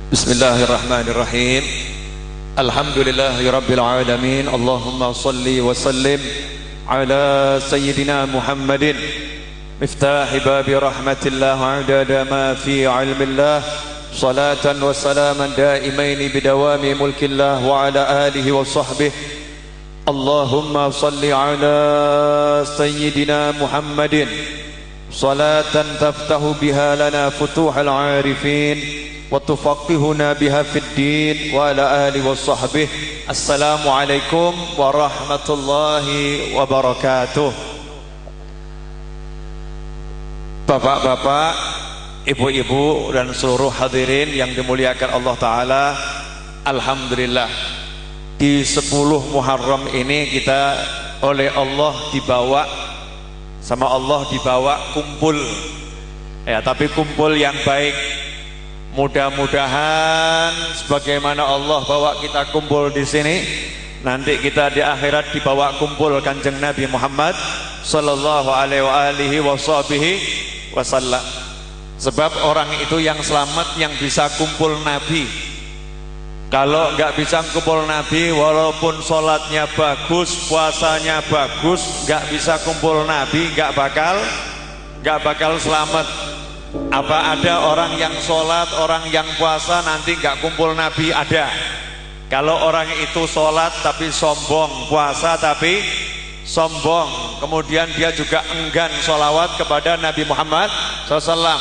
Bismillahirrahmanirrahim. Alhamdulillahirabbil alamin. Allahumma shalli wa sallim ala sayyidina Muhammadin miftahi babi rahmatillah adada ma fi ilmillah salatan wa salaman daimaini bidawami mulkillah wa ala alihi wa sahbihi. Allahumma shalli ala sayyidina Muhammadin salatan taftahu biha lana futuhal arifin wa tufaqihuna biha fid din wa ala alihi wa sahbihi. Assalamualaikum warahmatullahi wabarakatuh. Bapak-bapak, ibu-ibu dan seluruh hadirin yang dimuliakan Allah Ta'ala, alhamdulillah di 10 Muharram ini kita oleh Allah dibawa sama Allah dibawa kumpul ya, tapi kumpul yang baik. Mudah-mudahan sebagaimana Allah bawa kita kumpul di sini, nanti kita di akhirat dibawa kumpul Kanjeng Nabi Muhammad sallallahu alaihi wasallam. Sebab orang itu yang selamat yang bisa kumpul Nabi. Kalau nggak bisa kumpul Nabi, walaupun sholatnya bagus, puasanya bagus, nggak bisa kumpul Nabi, nggak bakal selamat. Apa ada orang yang sholat, orang yang puasa nanti nggak kumpul Nabi? Ada. Kalau orang itu sholat tapi sombong, puasa tapi sombong, kemudian dia juga enggan sholawat kepada Nabi Muhammad SAW.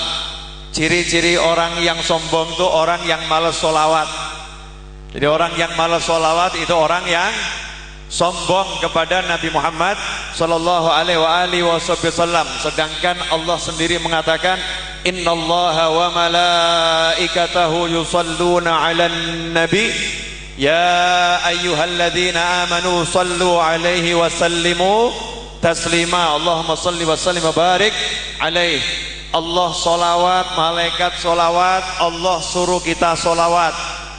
Ciri-ciri orang yang sombong itu orang yang malas sholawat. Jadi orang yang malas sholawat itu orang yang sombong kepada Nabi Muhammad sallallahu alaihi wasallam. Sedangkan Allah sendiri mengatakan, innallaha wa malaikatahu yusalluna 'alan nabi ya ayyuhalladzina amanu sallu 'alaihi wa sallimu taslima. Allahumma salli wa sallim wa barik 'alaihi. Allah sholawat, malaikat sholawat, Allah suruh kita sholawat.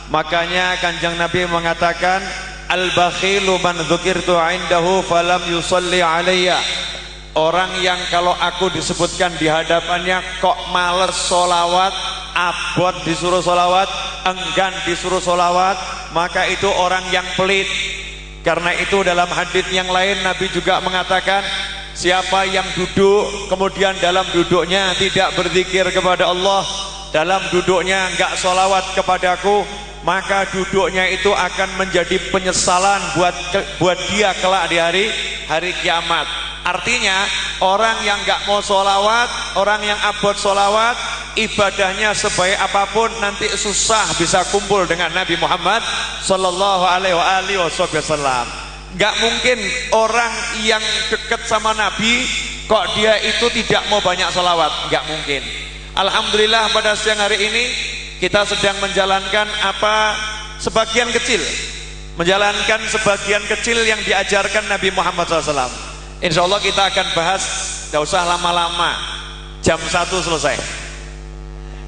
Makanya Kanjeng Nabi mengatakan, al-bakhilu man dzukirtu 'indahu falam yusalli 'alayya. Orang yang kalau aku disebutkan di hadapannya kok males sholawat, abot disuruh sholawat, enggan disuruh sholawat, maka itu orang yang pelit. Karena itu dalam hadits yang lain Nabi juga mengatakan, siapa yang duduk kemudian dalam duduknya tidak berzikir kepada Allah, dalam duduknya enggak sholawat kepadaku, maka duduknya itu akan menjadi penyesalan buat dia kelak di hari kiamat. Artinya orang yang enggak mau sholawat, orang yang abot sholawat, ibadahnya sebaik apapun nanti susah bisa kumpul dengan Nabi Muhammad sallallahu alaihi wasallam. Enggak mungkin orang yang dekat sama Nabi kok dia itu tidak mau banyak sholawat, enggak mungkin. Alhamdulillah pada siang hari ini kita sedang menjalankan sebagian kecil yang diajarkan Nabi Muhammad SAW. Insya Allah kita akan bahas, gak usah lama-lama, jam 1 selesai.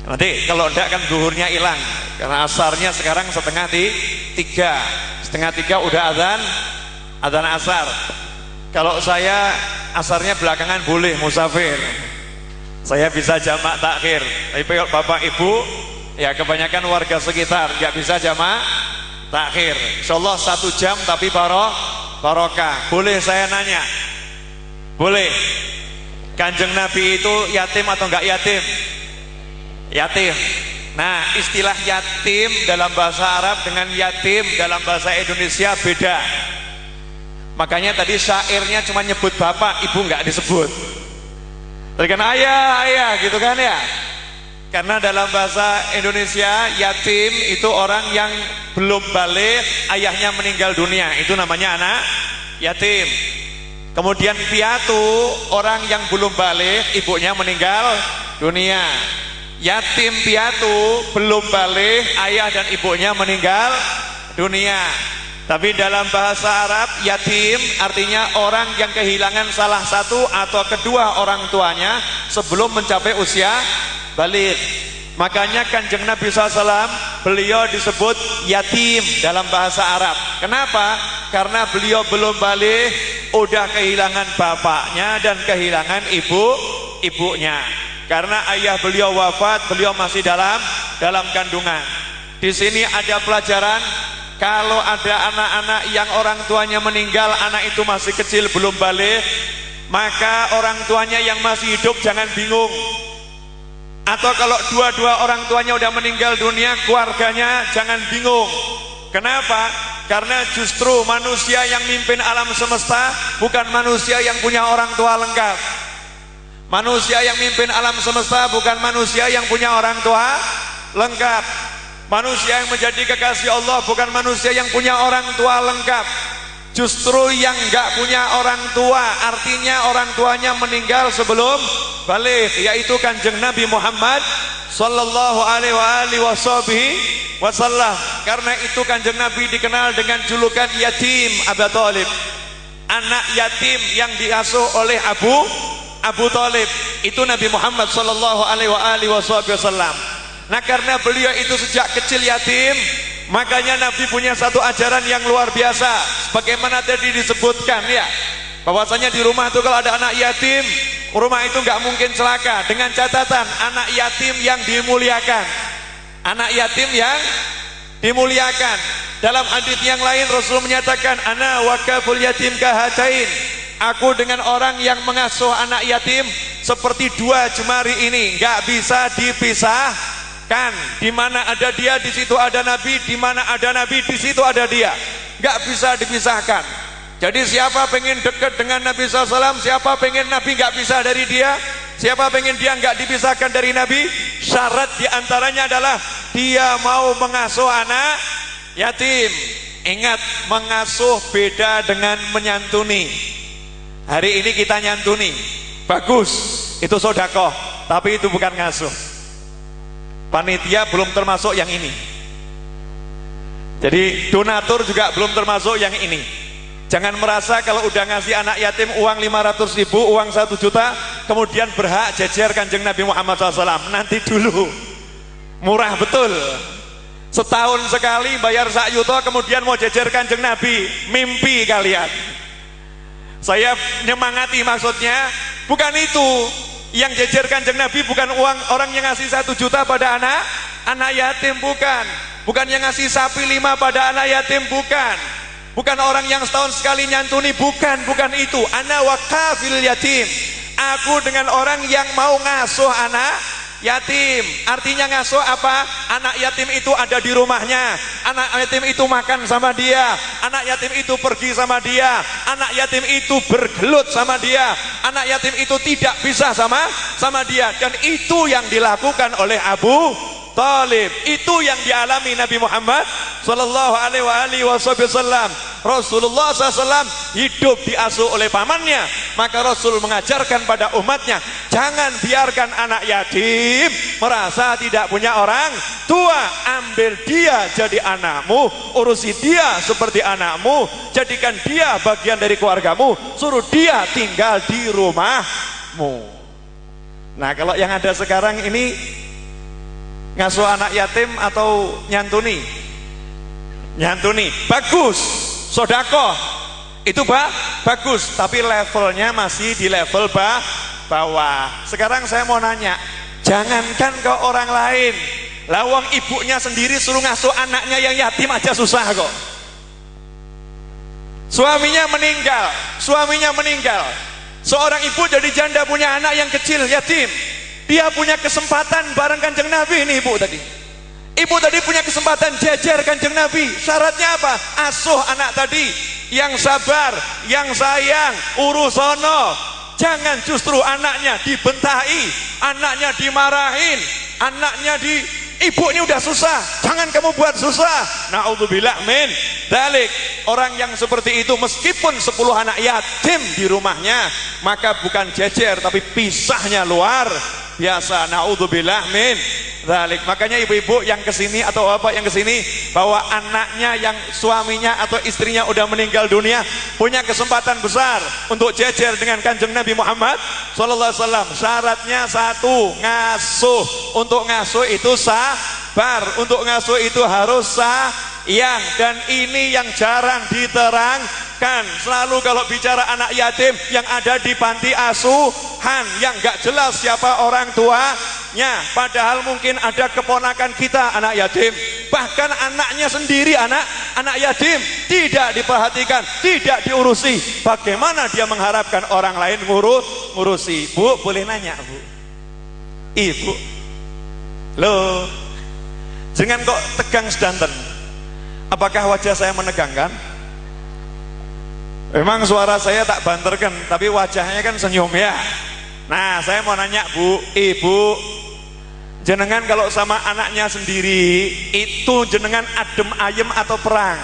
Nanti kalau enggak kan zuhurnya hilang, karena asarnya sekarang setengah 3 udah adzan asar. Kalau saya asarnya belakangan boleh musafir, saya bisa jamak takhir. Tapi kalau bapak ibu ya kebanyakan warga sekitar nggak bisa jamak takhir. Insyaallah 1 jam tapi barokah. Boleh saya nanya? Boleh. Kanjeng Nabi itu yatim atau enggak yatim? Yatim. Nah, istilah yatim dalam bahasa Arab dengan yatim dalam bahasa Indonesia beda. Makanya tadi syairnya cuma nyebut bapak, ibu enggak disebut. Tadi kan ayah gitu kan ya. Karena dalam bahasa Indonesia yatim itu orang yang belum balik, ayahnya meninggal dunia, itu namanya anak yatim. Kemudian piatu, orang yang belum balik, ibunya meninggal dunia. Yatim piatu belum balik, ayah dan ibunya meninggal dunia. Tapi dalam bahasa Arab yatim artinya orang yang kehilangan salah satu atau kedua orang tuanya sebelum mencapai usia balik. Makanya Kanjeng Nabi SAW beliau disebut yatim dalam bahasa Arab. Kenapa? Karena beliau belum balik, udah kehilangan bapaknya dan kehilangan ibunya. Karena ayah beliau wafat, beliau masih dalam kandungan. Di sini ada pelajaran, kalau ada anak-anak yang orang tuanya meninggal, anak itu masih kecil belum balik, maka orang tuanya yang masih hidup jangan bingung. Atau kalau dua-dua orang tuanya udah meninggal dunia, keluarganya jangan bingung. Kenapa? Karena justru manusia yang mimpin alam semesta bukan manusia yang punya orang tua lengkap. Manusia yang mimpin alam semesta bukan manusia yang punya orang tua lengkap. Manusia yang menjadi kekasih Allah bukan manusia yang punya orang tua lengkap. Justru yang enggak punya orang tua, artinya orang tuanya meninggal sebelum balik, yaitu Kanjeng Nabi Muhammad sallallahu alaihi wasallam. Karena itu Kanjeng Nabi dikenal dengan julukan yatim Abu Thalib, anak yatim yang diasuh oleh Abu Thalib. Itu Nabi Muhammad sallallahu alaihi wasallam. Nah, karena beliau itu sejak kecil yatim, makanya Nabi punya satu ajaran yang luar biasa. Bagaimana tadi disebutkan ya, bahwasanya di rumah itu kalau ada anak yatim, rumah itu nggak mungkin celaka, dengan catatan anak yatim yang dimuliakan. Anak yatim yang dimuliakan. Dalam hadis yang lain Rasul menyatakan, ana wakaful yatim kahatain. Aku dengan orang yang mengasuh anak yatim seperti dua jemari ini, nggak bisa dipisahkan. Di mana ada dia, di situ ada Nabi. Di mana ada Nabi, di situ ada dia. Nggak bisa dipisahkan. Jadi siapa pengen dekat dengan Nabi SAW, siapa pengen Nabi nggak bisa dari dia, siapa pengen dia nggak dipisahkan dari Nabi, syarat diantaranya adalah dia mau mengasuh anak yatim. Ingat, mengasuh beda dengan menyantuni. Hari ini kita nyantuni, bagus, itu sedekah, tapi itu bukan ngasuh. Panitia belum termasuk yang ini. Jadi donatur juga belum termasuk yang ini. Jangan merasa kalau udah ngasih anak yatim uang 500.000, uang 1 juta, kemudian berhak jejer Kanjeng Nabi Muhammad SAW. Nanti dulu, murah betul. Setahun sekali bayar 1 juta, kemudian mau jejer Kanjeng Nabi, mimpi kalian. Saya nyemangati maksudnya, bukan itu. Yang jejer Kanjeng Nabi bukan uang orang yang ngasih 1 juta pada anak yatim, bukan. Bukan yang ngasih sapi 5 pada anak yatim, bukan. Bukan orang yang setahun sekali nyantuni, bukan itu. Ana wakafil yatim. Aku dengan orang yang mau ngasuh anak yatim. Artinya ngasuh apa? Anak yatim itu ada di rumahnya. Anak yatim itu makan sama dia. Anak yatim itu pergi sama dia. Anak yatim itu bergelut sama dia. Anak yatim itu tidak bisa sama dia. Dan itu yang dilakukan oleh Abu Thalib. Itu yang dialami Nabi Muhammad sallallahu alaihi wasallam. Rasulullah SAW hidup diasuh oleh pamannya, maka Rasul mengajarkan pada umatnya, jangan biarkan anak yatim merasa tidak punya orang tua. Ambil dia jadi anakmu, urusi dia seperti anakmu, jadikan dia bagian dari keluargamu, suruh dia tinggal di rumahmu. Nah, kalau yang ada sekarang ini ngasuh anak yatim atau nyantuni, bagus, sedekah itu bagus, tapi levelnya masih di level bawah. Sekarang saya mau nanya, jangankan ke orang lain, lawang ibunya sendiri suruh ngasuh anaknya yang yatim aja susah kok. Suaminya meninggal, seorang ibu jadi janda punya anak yang kecil yatim. Dia punya kesempatan bareng Kanjeng Nabi ini ibu tadi punya kesempatan jejer Kanjeng Nabi. Syaratnya apa? Asuh anak tadi yang sabar, yang sayang, urusono. Jangan justru anaknya dibentai, anaknya dimarahin, ibu ini udah susah, jangan kamu buat susah. Na'udzubillah min dzalik. Orang yang seperti itu meskipun 10 anak yatim di rumahnya, maka bukan jejer tapi pisahnya luar biasa. Na'udzubillah min dzalik. Makanya ibu-ibu yang kesini atau bapak yang kesini bawa anaknya yang suaminya atau istrinya udah meninggal dunia, punya kesempatan besar untuk jejer dengan Kanjeng Nabi Muhammad sallallahu alaihi wasallam. Syaratnya satu, ngasuh. Untuk ngasuh itu sabar, untuk ngasuh itu harus sayang, dan ini yang jarang diterangkan. Selalu kalau bicara anak yatim yang ada di panti asuhan, yang gak jelas siapa orang tuanya, padahal mungkin ada keponakan kita anak yatim, Bahkan anaknya sendiri, anak yatim tidak diperhatikan, tidak diurusi. Bagaimana dia mengharapkan orang lain ngurusi? Bu, boleh nanya, Bu? Ibu, loh, jangan kok tegang sedanten. Apakah wajah saya menegangkan? Memang suara saya tak banterkan, tapi wajahnya kan senyum ya. Nah, saya mau nanya, Bu, Ibu, jenengan kalau sama anaknya sendiri itu jenengan adem ayem atau perang?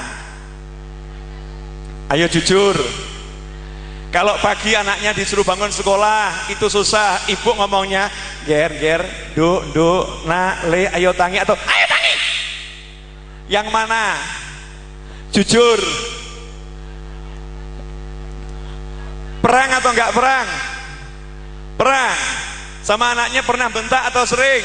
Ayo jujur. Kalau pagi anaknya disuruh bangun sekolah itu susah, ibu ngomongnya ger, duk, nak, le, ayo tangi atau ayo tangi? Yang mana? Jujur. Perang atau enggak perang? Perang. Sama anaknya pernah bentak atau sering?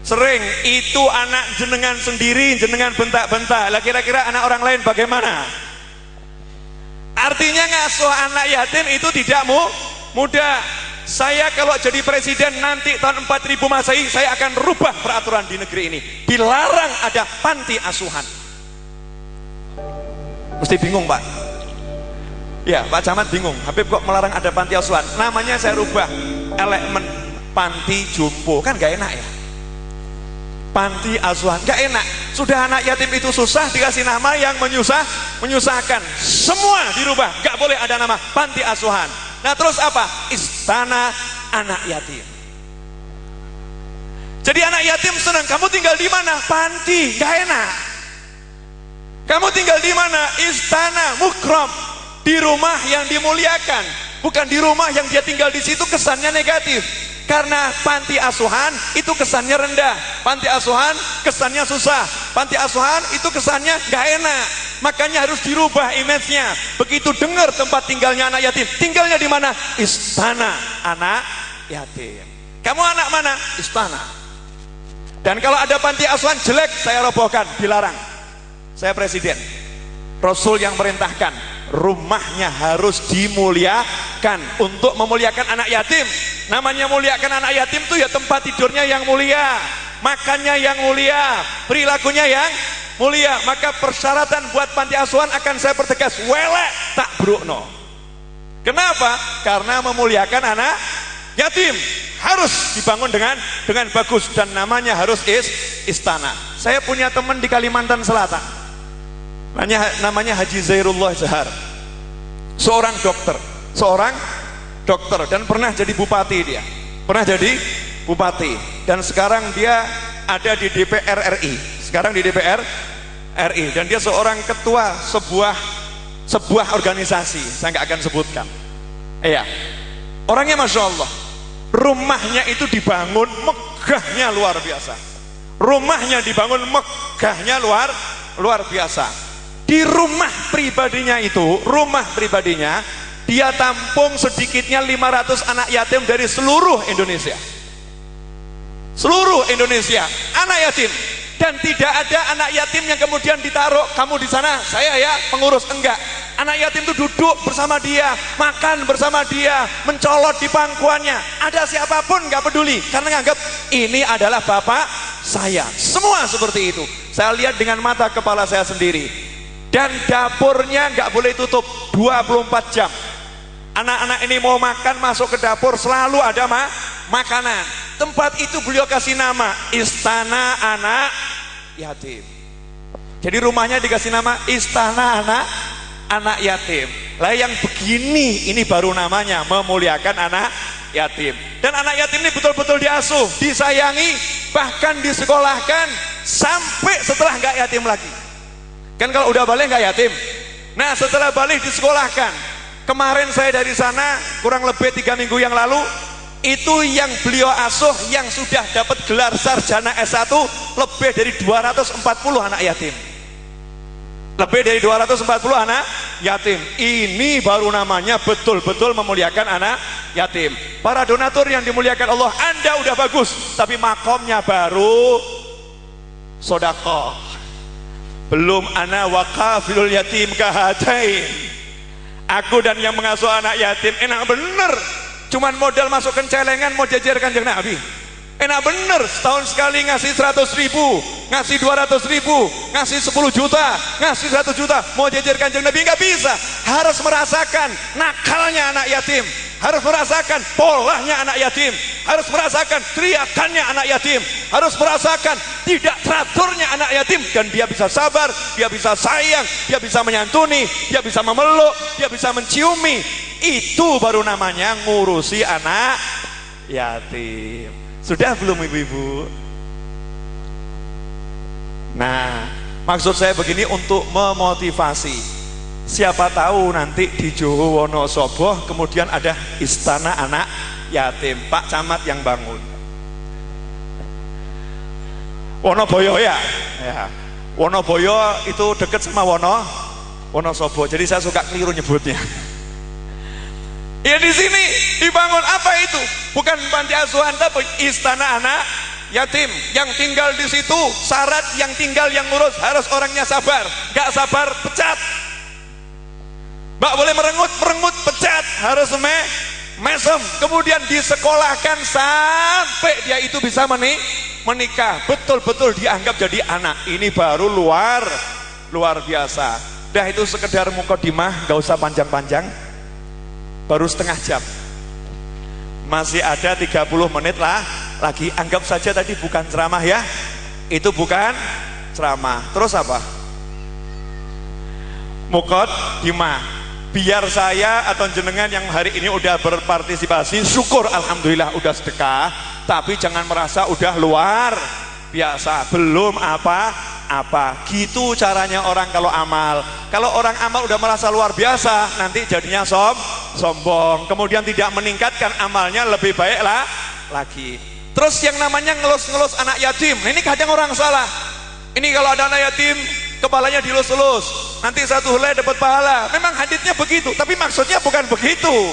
Sering. Itu anak jenengan sendiri, jenengan bentak-bentak. Lah kira-kira anak orang lain bagaimana? Artinya ngasuh anak yatim itu tidak mudah. Saya kalau jadi presiden nanti tahun 4000 Masehi, saya akan rubah peraturan di negeri ini. Dilarang ada panti asuhan. Mesti bingung, Pak. Ya, Pak Camat bingung. Habib kok melarang ada panti asuhan? Namanya saya rubah elemen panti jompo. Kan gak enak ya? Panti asuhan, gak enak. Sudah anak yatim itu susah, dikasih nama yang menyusahkan. Semua dirubah, gak boleh ada nama panti asuhan. Nah terus apa? Istana anak yatim. Jadi anak yatim senang, kamu tinggal di mana? Panti, gak enak. Kamu tinggal di mana? Istana, mukram, di rumah yang dimuliakan, bukan di rumah yang dia tinggal di situ kesannya negatif. Karena panti asuhan itu kesannya rendah, panti asuhan kesannya susah, panti asuhan itu kesannya gak enak. Makanya harus dirubah image-nya. Begitu dengar tempat tinggalnya anak yatim, tinggalnya di mana? Istana anak yatim. Kamu anak mana? Istana. Dan kalau ada panti asuhan jelek, saya robohkan, dilarang. Saya presiden, Rasul yang merintahkan, rumahnya harus dimuliakan. Untuk memuliakan anak yatim, namanya muliakan anak yatim tuh ya tempat tidurnya yang mulia, makannya yang mulia, perilakunya yang mulia. Maka persyaratan buat panti asuhan akan saya pertegas, welek tak brukno. Kenapa? Karena memuliakan anak yatim harus dibangun dengan bagus, dan namanya harus istana. Saya punya teman di Kalimantan Selatan, namanya Haji Zairullah Zahar, seorang dokter dan pernah jadi bupati. Dia pernah jadi bupati dan sekarang dia ada di DPR RI. Sekarang di DPR RI, dan dia seorang ketua sebuah organisasi, saya nggak akan sebutkan. Iya, orangnya masya Allah, rumahnya itu dibangun megahnya luar biasa. Rumahnya dibangun megahnya luar biasa. Di rumah pribadinya dia tampung sedikitnya 500 anak yatim dari seluruh Indonesia. Seluruh Indonesia anak yatim. Dan tidak ada anak yatim yang kemudian ditaruh, kamu di sana, saya ya pengurus, enggak. Anak yatim itu duduk bersama dia, makan bersama dia, mencolot di pangkuannya. Ada siapapun nggak peduli, karena nganggap ini adalah bapak saya. Semua seperti itu. Saya lihat dengan mata kepala saya sendiri. Dan dapurnya nggak boleh tutup 24 jam. Anak-anak ini mau makan, masuk ke dapur, selalu ada makanan. Tempat itu beliau kasih nama Istana Anak Yatim. Jadi rumahnya dikasih nama Istana Anak Yatim. Lah yang begini ini baru namanya memuliakan anak yatim. Dan anak yatim ini betul-betul diasuh, disayangi, bahkan disekolahkan sampai setelah nggak yatim lagi. Kan kalau udah balik nggak yatim. Nah setelah balik disekolahkan. Kemarin saya dari sana kurang lebih 3 minggu yang lalu, itu yang beliau asuh yang sudah dapat gelar sarjana S1 lebih dari 240 anak yatim. Lebih dari 240 anak yatim. Ini baru namanya betul-betul memuliakan anak yatim. Para donatur yang dimuliakan Allah, Anda udah bagus, tapi makomnya baru sodakoh. Belum ana wakafilul yatim kahatain. Aku dan yang mengasuh anak yatim enak bener. Cuman modal masukkan celengan mau jajar Kanjeng Nabi. Enak bener setahun sekali ngasih 100.000, ngasih 200.000, ngasih 10 juta, ngasih 1 juta, mau jajar Kanjeng Nabi nggak bisa. Harus merasakan nakalnya anak yatim, harus merasakan polahnya anak yatim, harus merasakan teriakannya anak yatim, harus merasakan tidak teraturnya anak yatim, dan dia bisa sabar, dia bisa sayang, dia bisa menyantuni, dia bisa memeluk, dia bisa menciumi. Itu baru namanya ngurusi anak yatim. Sudah belum ibu-ibu? Nah, maksud saya begini untuk memotivasi. Siapa tahu nanti di Jowo Wonosobo kemudian ada istana anak yatim, Pak Camat yang bangun. Wonoboyo ya? Ya. Wonoboyo itu dekat sama Wonosobo. Jadi saya suka keliru nyebutnya. Ya di sini dibangun apa itu? Bukan panti asuhan tapi istana anak yatim. Yang tinggal di situ syarat yang tinggal yang ngurus harus orangnya sabar. Gak sabar pecat. Mbak boleh merengut pecat, harus mesem. Kemudian disekolahkan sampai dia itu bisa menikah. Betul-betul dianggap jadi anak. Ini baru luar biasa. Dah itu sekedar mukadimah, gak usah panjang-panjang. Baru setengah jam, masih ada 30 menit lah lagi. Anggap saja tadi bukan ceramah ya, itu bukan ceramah. Terus apa? Mukadimah. Biar saya atau jenengan yang hari ini udah berpartisipasi, syukur alhamdulillah udah sedekah, tapi jangan merasa udah luar biasa, belum apa-apa. Gitu caranya orang kalau amal. Kalau orang amal udah merasa luar biasa, nanti jadinya sombong, kemudian tidak meningkatkan amalnya lebih baik lagi. Terus yang namanya ngelus-ngelus anak yatim, ini kadang orang salah. Ini kalau ada anak yatim kepalanya dilus-lus, nanti satu helai dapat pahala. Memang haditsnya begitu, tapi maksudnya bukan begitu.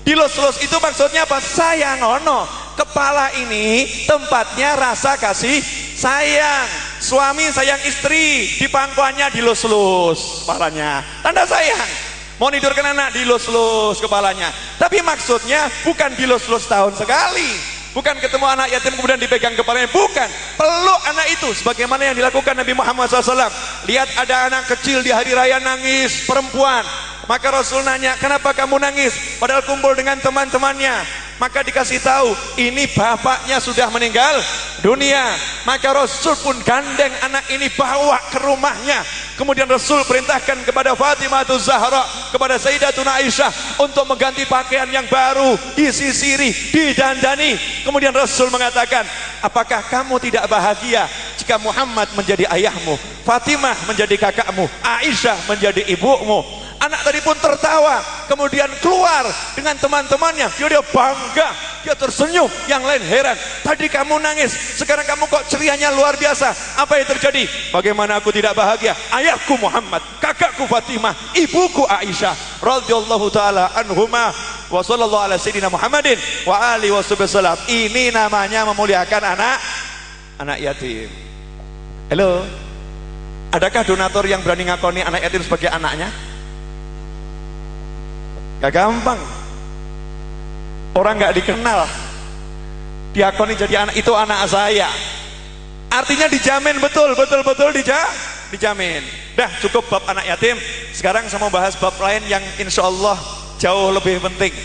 Dilus-lus itu maksudnya apa? Sayang ono. Kepala ini tempatnya rasa kasih sayang. Suami sayang istri, di pangkuannya dilus-lus kepalanya, tanda sayang. Mau nidurkan anak dilus-lus kepalanya. Tapi maksudnya bukan dilus-lus tahun sekali, bukan ketemu anak yatim kemudian dipegang kepalanya, bukan. Peluk anak itu sebagaimana yang dilakukan Nabi Muhammad SAW. Lihat ada anak kecil di hari raya nangis, perempuan. Maka Rasul nanya, kenapa kamu nangis? Padahal kumpul dengan teman-temannya. Maka dikasih tahu, ini bapaknya sudah meninggal dunia. Maka Rasul pun gandeng anak ini bawa ke rumahnya. Kemudian Rasul perintahkan kepada Fatimah Zahra, kepada Sayyidatuna Aisyah untuk mengganti pakaian yang baru, disisiri, didandani. Kemudian Rasul mengatakan, apakah kamu tidak bahagia jika Muhammad menjadi ayahmu, Fatimah menjadi kakakmu, Aisyah menjadi ibumu? Anak tadi pun tertawa, kemudian keluar dengan teman-temannya. Dia bangga, dia tersenyum. Yang lain heran, tadi kamu nangis, sekarang kamu kok cerianya luar biasa. Apa yang terjadi? Bagaimana aku tidak bahagia? Ayahku Muhammad, kakakku Fatimah, ibuku Aisyah radhiyallahu taala anhuma wa sallallahu ala sayyidina Muhammadin wa alihi wasallam. Ini namanya memuliakan anak yatim. Halo, adakah donatur yang berani ngakoni anak yatim sebagai anaknya? Gak gampang. Orang gak dikenal diakoni jadi anak, itu anak saya. Artinya dijamin, betul dijamin. Dah cukup bab anak yatim. Sekarang saya mau bahas bab lain yang insya Allah jauh lebih penting.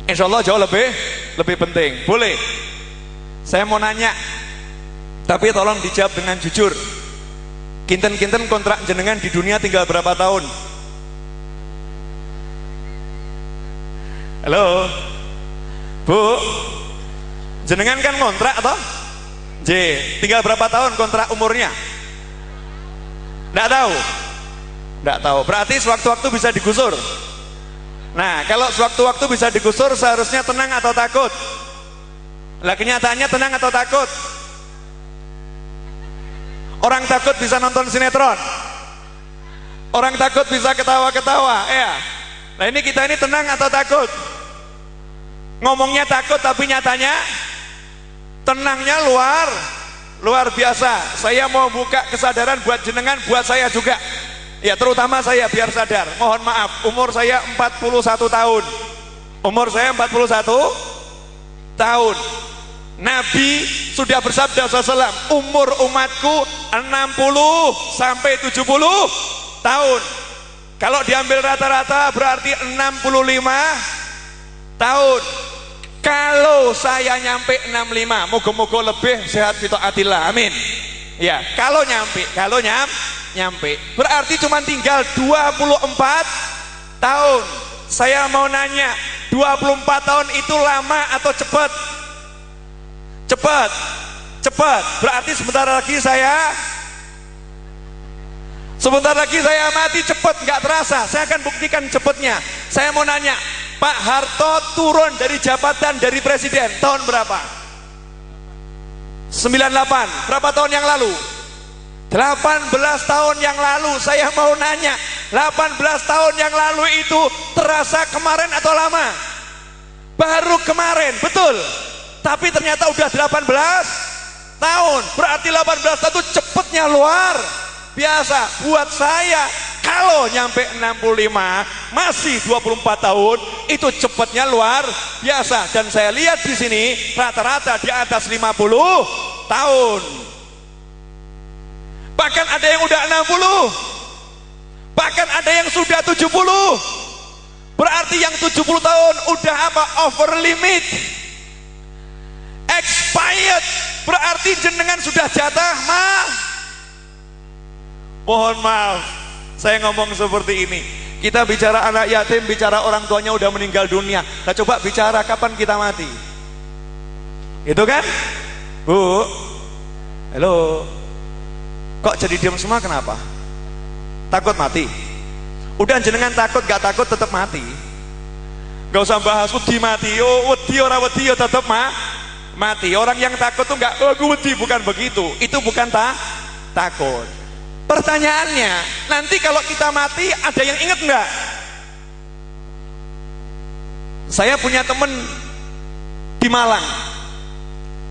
Insya Allah jauh lebih penting. Boleh? Saya mau nanya, tapi tolong dijawab dengan jujur. Kinten-kinten kontrak jenengan di dunia tinggal berapa tahun? Halo Bu, jenengan kan kontrak atau? Tinggal berapa tahun kontrak umurnya? Nggak tahu. Berarti sewaktu-waktu bisa digusur. Nah, kalau sewaktu-waktu bisa digusur, seharusnya tenang atau takut? Lah kenyataannya tenang atau takut? Orang takut bisa nonton sinetron, orang takut bisa ketawa-ketawa, ya. Nah ini kita ini tenang atau takut? Ngomongnya takut tapi nyatanya tenangnya luar biasa. Saya mau buka kesadaran buat jenengan, buat saya juga. Ya terutama saya biar sadar. Mohon maaf, umur saya 41 tahun. Umur saya 41 tahun. Nabi sudah bersabda SAW, umur umatku 60 sampai 70 tahun. Kalau diambil rata-rata berarti 65 tahun. Kalau saya nyampe 65, moga-moga lebih sehat fitaatillah, amin. Ya, kalau nyampe berarti cuma tinggal 24 tahun. Saya mau nanya, 24 tahun itu lama atau cepat? Cepat. Berarti sebentar lagi saya mati cepat, nggak terasa. Saya akan buktikan cepatnya. Saya mau nanya, Pak Harto turun dari jabatan dari presiden tahun berapa? 98. Berapa tahun yang lalu? 18 tahun yang lalu. Saya mau nanya, 18 tahun yang lalu itu terasa kemarin atau lama? Baru kemarin, betul. Tapi ternyata udah 18 tahun. Berarti 18 tahun itu cepetnya luar biasa. Buat saya, kalau nyampe 65 masih 24 tahun, itu cepetnya luar biasa. Dan saya lihat di sini rata-rata di atas 50 tahun. Bahkan ada yang udah 60. Bahkan ada yang sudah 70. Berarti yang 70 tahun udah apa? Over limit. Expired. Berarti jenengan sudah jatah mohon maaf, saya ngomong seperti ini. Kita bicara anak yatim, bicara orang tuanya udah meninggal dunia. Nah coba bicara kapan kita mati. Itu kan? Bu, halo. Kok jadi diam semua, kenapa? Takut mati? Udah jenengan takut gak takut tetap mati. Gak usah bahas wedi mati. Oh wedi ora wedi tetap mati. Orang yang takut tuh gak, oh gue wedi, bukan begitu. Itu bukan takut. Pertanyaannya, nanti kalau kita mati ada yang inget nggak? Saya punya temen di Malang,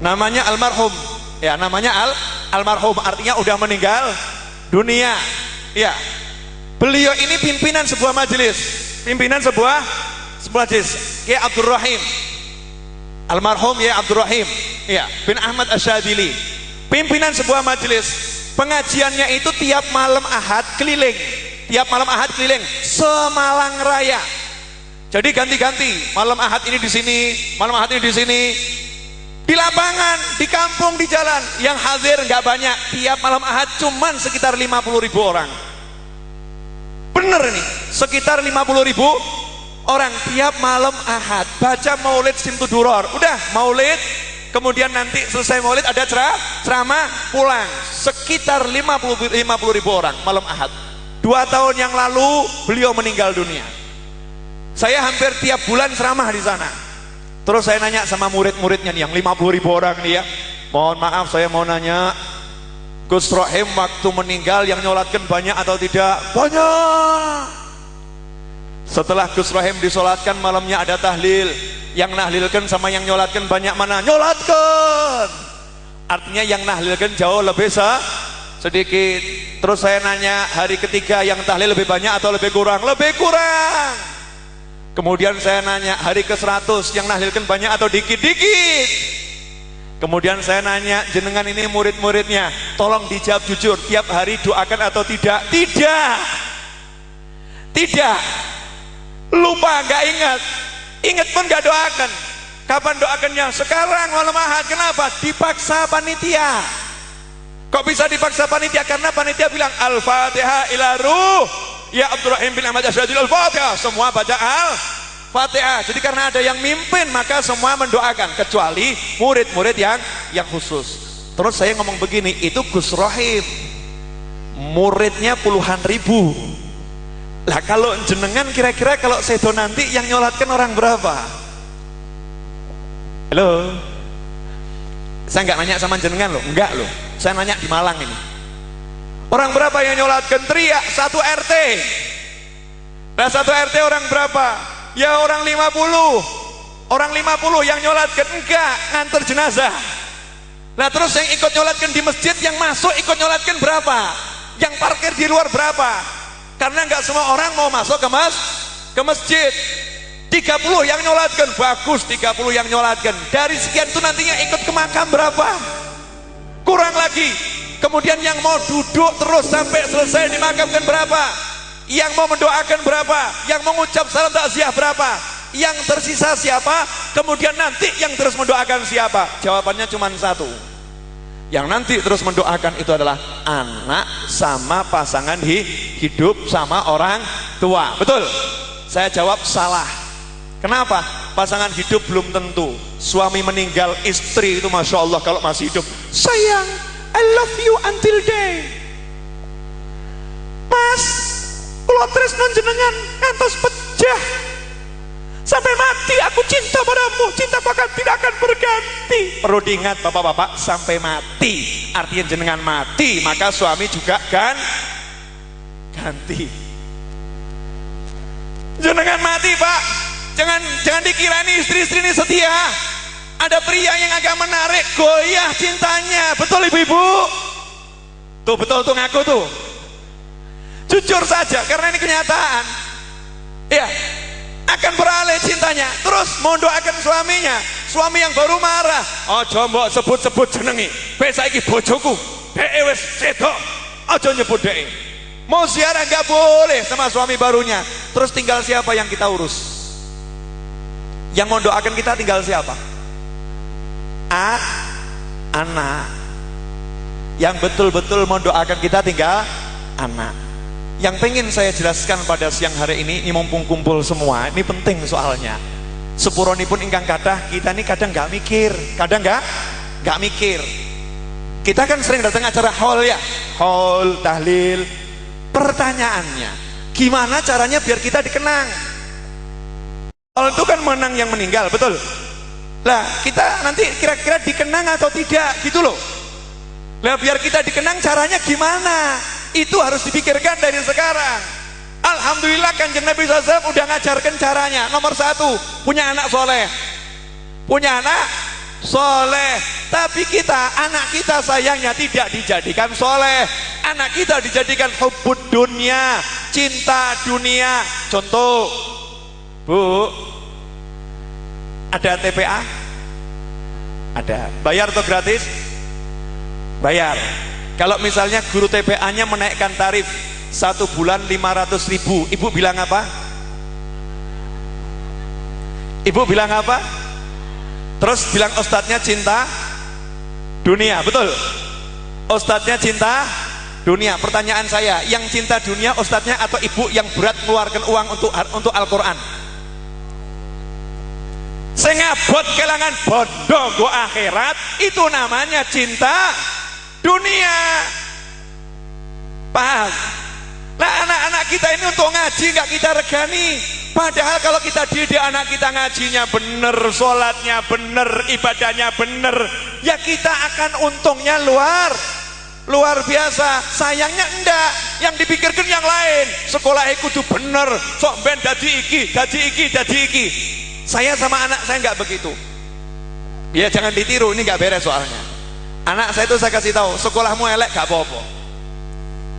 namanya almarhum. Ya, namanya almarhum, artinya udah meninggal dunia. Ya, beliau ini pimpinan sebuah majelis, majelis. Ya Abdul Rahim, almarhum ya Abdul Rahim, ya bin Ahmad Asyadili, pimpinan sebuah majelis. Pengajiannya itu tiap malam Ahad keliling, Semalang Raya. Jadi ganti-ganti, malam Ahad ini di sini, di lapangan, di kampung, di jalan. Yang hadir nggak banyak, tiap malam Ahad cuman sekitar 50.000 orang. Bener ini, sekitar 50.000 orang tiap malam Ahad baca Maulid Simtuduror. Udah Maulid, kemudian nanti selesai Maulid ada ceramah, pulang. Sekitar 50.000 orang malam Ahad. 2 tahun yang lalu beliau meninggal dunia. Saya hampir tiap bulan ceramah di sana. Terus saya nanya sama murid-muridnya nih, yang 50.000 orang nih ya. Mohon maaf, saya mau nanya, Gus Rohim waktu meninggal yang nyolatkan banyak atau tidak? Banyak. Setelah Gus Rohim disolatkan, malamnya ada tahlil. Yang nahlilkan sama yang nyolatkan banyak mana? Nyolatkan. Artinya yang nahlilkan jauh lebih sedikit. Terus saya nanya, hari ketiga yang tahlil lebih banyak atau lebih kurang? Lebih kurang. Kemudian saya nanya, hari ke-100 yang nahlilkan banyak atau dikit-dikit? Kemudian saya nanya, jenengan ini murid-muridnya, tolong dijawab jujur, tiap hari doakan atau tidak? Tidak. Lupa, nggak ingat. Ingat pun nggak doakan. Kapan doakannya? Sekarang malam Ahad. Kenapa? Dipaksa panitia. Kok bisa dipaksa panitia? Karena panitia bilang Al-Fatihah ila ruh ya Abdul Rahim bin Ahmad Asyadil, Al-Fatihah. Semua baca Al-Fatihah. Jadi karena ada yang mimpin, maka semua mendoakan, kecuali murid-murid yang khusus. Terus saya ngomong begini, itu Gus Rohim, muridnya puluhan ribu. Lah kalau jenengan kira-kira kalau sedo nanti yang nyolatkan orang berapa? Halo, saya nggak nanya sama jenengan loh, enggak loh, saya nanya di Malang ini. Orang berapa yang nyolatkan? Teriak, 1 RT. Nah 1 RT orang berapa? Ya orang 50. Orang 50 yang nyolatkan, enggak, nganter jenazah. Nah terus yang ikut nyolatkan di masjid, yang masuk ikut nyolatkan berapa? Yang parkir di luar berapa? Karena enggak semua orang mau masuk ke masjid. 30 yang nyolatkan, bagus. 30 yang nyolatkan, dari sekian itu nantinya ikut ke makam berapa? Kurang lagi. Kemudian yang mau duduk terus sampai selesai dimakamkan berapa? Yang mau mendoakan berapa? Yang mengucap salam takziah berapa? Yang tersisa siapa? Kemudian nanti yang terus mendoakan siapa? Jawabannya cuma satu. Yang nanti terus mendoakan itu adalah anak sama pasangan hidup sama orang tua. Betul? Saya jawab salah. Kenapa? Pasangan hidup belum tentu. Suami meninggal, istri itu Masya Allah kalau masih hidup, sayang, I love you until day. Mas, kula tresno jenengan ngantos pejah. Sampai mati aku cinta padamu, cinta bahkan tidak akan berganti. Perlu diingat bapak-bapak, sampai mati. Artinya jenengan mati, maka suami juga kan ganti. Jenengan mati, Pak. Jangan dikira ini istri-istri ini setia. Ada pria yang agak menarik, goyah cintanya. Betul ibu-ibu? Tuh betul tuh, ngaku tuh. Jujur saja, karena ini kenyataan. Ya, akan beralih cintanya. Terus mau doakan suaminya. Suami yang baru marah, ojo mbok sebut-sebut jenengi. Saiki bojoku, dhek wis sedok. Ojo nyebut dhek. Mau ziarah nggak boleh sama suami barunya. Terus tinggal siapa yang kita urus? Yang mau doakan kita tinggal siapa? Anak. Yang betul-betul mau doakan kita tinggal anak. Yang pengen saya jelaskan pada siang hari ini mumpung kumpul semua, ini penting soalnya. Sepuronipun ingkang kadah, kita ini kadang nggak mikir, kadang nggak mikir. Kita kan sering datang acara haul ya, haul, tahlil. Pertanyaannya, gimana caranya biar kita dikenang? Haul itu kan menang yang meninggal, betul? Lah, kita nanti kira-kira dikenang atau tidak, gitu loh. Lah, biar kita dikenang caranya gimana? Itu harus dipikirkan dari sekarang. Alhamdulillah Kanjeng Nabi SAW udah ngajarkan caranya. Nomor 1, punya anak soleh. Punya anak soleh. Tapi kita, anak kita sayangnya tidak dijadikan soleh. Anak kita dijadikan hubbud dunia, cinta dunia. Contoh, Bu, ada TPA? Ada. Bayar atau gratis? Bayar. Kalau misalnya guru TPA-nya menaikkan tarif 1 bulan 500.000, ibu bilang apa? Ibu bilang apa? Terus bilang ustadznya cinta dunia, betul? Ustadznya cinta dunia. Pertanyaan saya, yang cinta dunia ustadznya atau ibu yang berat mengeluarkan uang untuk Al-Quran? Saya ngabot kelangan bondo go akhirat, itu namanya cinta dunia. Paham? Nah, anak-anak kita ini untuk ngaji nggak kita regani. Padahal kalau kita didik anak kita ngajinya bener, sholatnya bener, ibadahnya bener, ya kita akan untungnya luar biasa. Sayangnya enggak, yang dipikirkan yang lain. Sekolah kudu bener, sok ben dadi iki. Saya sama anak saya nggak begitu. Ya jangan ditiru, ini nggak beres soalnya. Anak saya itu saya kasih tahu, sekolahmu elek gak apa-apa.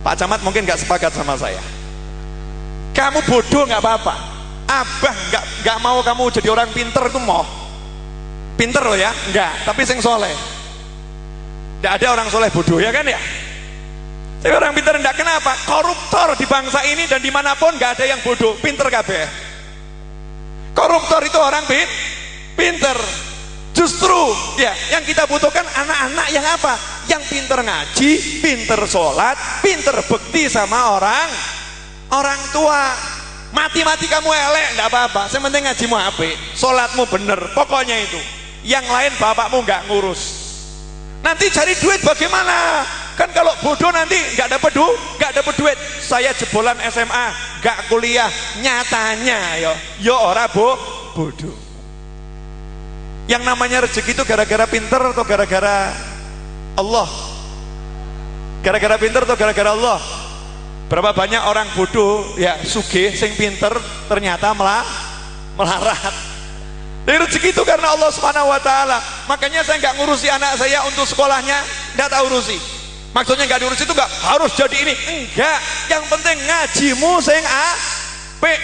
Pak Camat mungkin gak sepakat sama saya. Kamu bodoh gak apa-apa. Abah gak mau kamu jadi orang pinter itu mau. Pinter loh ya? Enggak, tapi sing soleh. Gak ada orang soleh bodoh ya kan ya? Tapi orang pinter enggak, kenapa? Koruptor di bangsa ini dan dimanapun gak ada yang bodoh, pinter kabeh. Koruptor itu orang pinter. Justru ya yang kita butuhkan anak-anak yang apa? Yang pinter ngaji, pinter sholat, pinter bekti sama orang tua. Mati-mati kamu elek enggak apa-apa, yang penting ngajimu apik, sholatmu bener, pokoknya itu. Yang lain bapakmu nggak ngurus. Nanti cari duit bagaimana? Kan kalau bodoh nanti nggak dapet duit. Saya jebolan SMA, nggak kuliah, nyatanya yo ora bodoh. Yang namanya rezeki itu gara-gara pinter atau gara-gara Allah? Gara-gara pinter atau gara-gara Allah? Berapa banyak orang bodoh ya sugih sing pinter ternyata melarat. Dari rezeki itu karena Allah Subhanahu wa taala. Makanya saya nggak ngurusi anak saya untuk sekolahnya, nggak tahu urusi. Maksudnya nggak diurus itu nggak harus jadi ini, enggak. Yang penting ngajimu sing apik.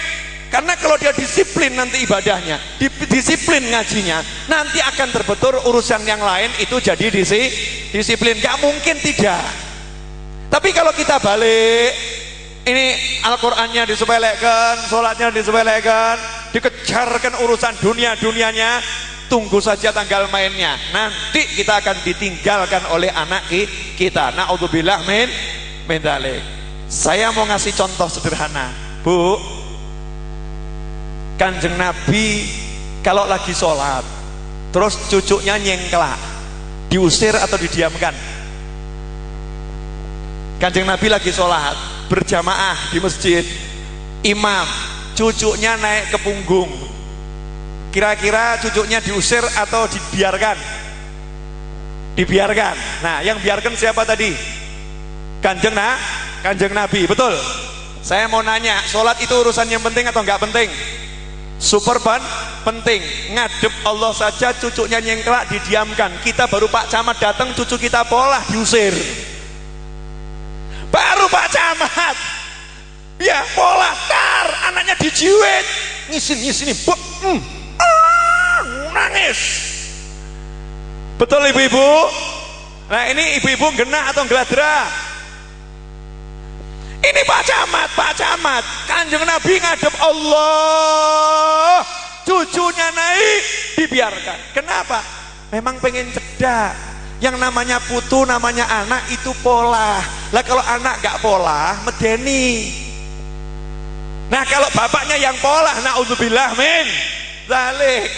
Karena kalau dia disiplin nanti ibadahnya, disiplin ngajinya, nanti akan terbentur urusan yang lain itu jadi disiplin. Gak mungkin tidak. Tapi kalau kita balik, ini Al-Qur'annya disepelekan, sholatnya disepelekan, dikejarkan urusan dunia-dunianya, tunggu saja tanggal mainnya. Nanti kita akan ditinggalkan oleh anak kita. Na'udzubillah min dzalik. Saya mau ngasih contoh sederhana, Bu. Kanjeng Nabi kalau lagi sholat, terus cucunya nyengklak, diusir atau didiamkan? Kanjeng Nabi lagi sholat berjamaah di masjid, imam, cucunya naik ke punggung, kira-kira cucunya diusir atau dibiarkan? Dibiarkan. Nah, yang biarkan siapa tadi? Kanjeng Nabi, betul? Saya mau nanya, sholat itu urusan yang penting atau enggak penting? Super penting. Ngadep Allah saja cucunya nyengklak didiamkan. Kita baru Pak Camat datang, cucu kita polah diusir. Baru Pak Camat, ya polah tar, anaknya dijiwit, ngisin, nangis. Betul ibu-ibu? Nah ini ibu-ibu genah atau geladra? Ini Pak Camat, Kanjeng Nabi ngadep Allah, cucunya naik dibiarkan. Kenapa? Memang pengen cedak. Yang namanya putu, namanya anak itu pola. Lah kalau anak gak pola, medeni. Nah kalau bapaknya yang pola, na'udzubillah min dzalik.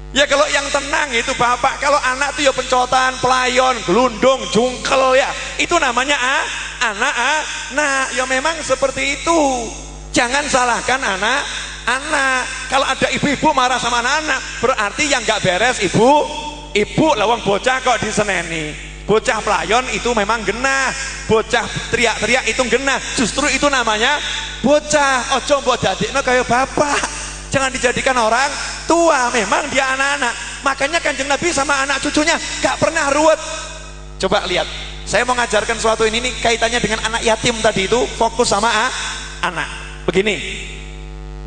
Ya kalau yang tenang itu bapak, kalau anak itu ya pencotan, pelayon, gelundung, jungkel ya. Itu namanya anak. Ya memang seperti itu. Jangan salahkan anak. Kalau ada ibu-ibu marah sama anak, berarti yang gak beres ibu lawang bocah kok diseneni. Bocah pelayon itu memang genah, bocah teriak-teriak itu genah. Justru itu namanya bocah. Ojo mbok dadekno kaya bapak. Jangan dijadikan orang tua, memang dia anak-anak. Makanya Kanjeng Nabi sama anak cucunya gak pernah ruwet. Coba lihat, saya mau ngajarkan suatu ini kaitannya dengan anak yatim tadi itu, fokus sama anak. Begini,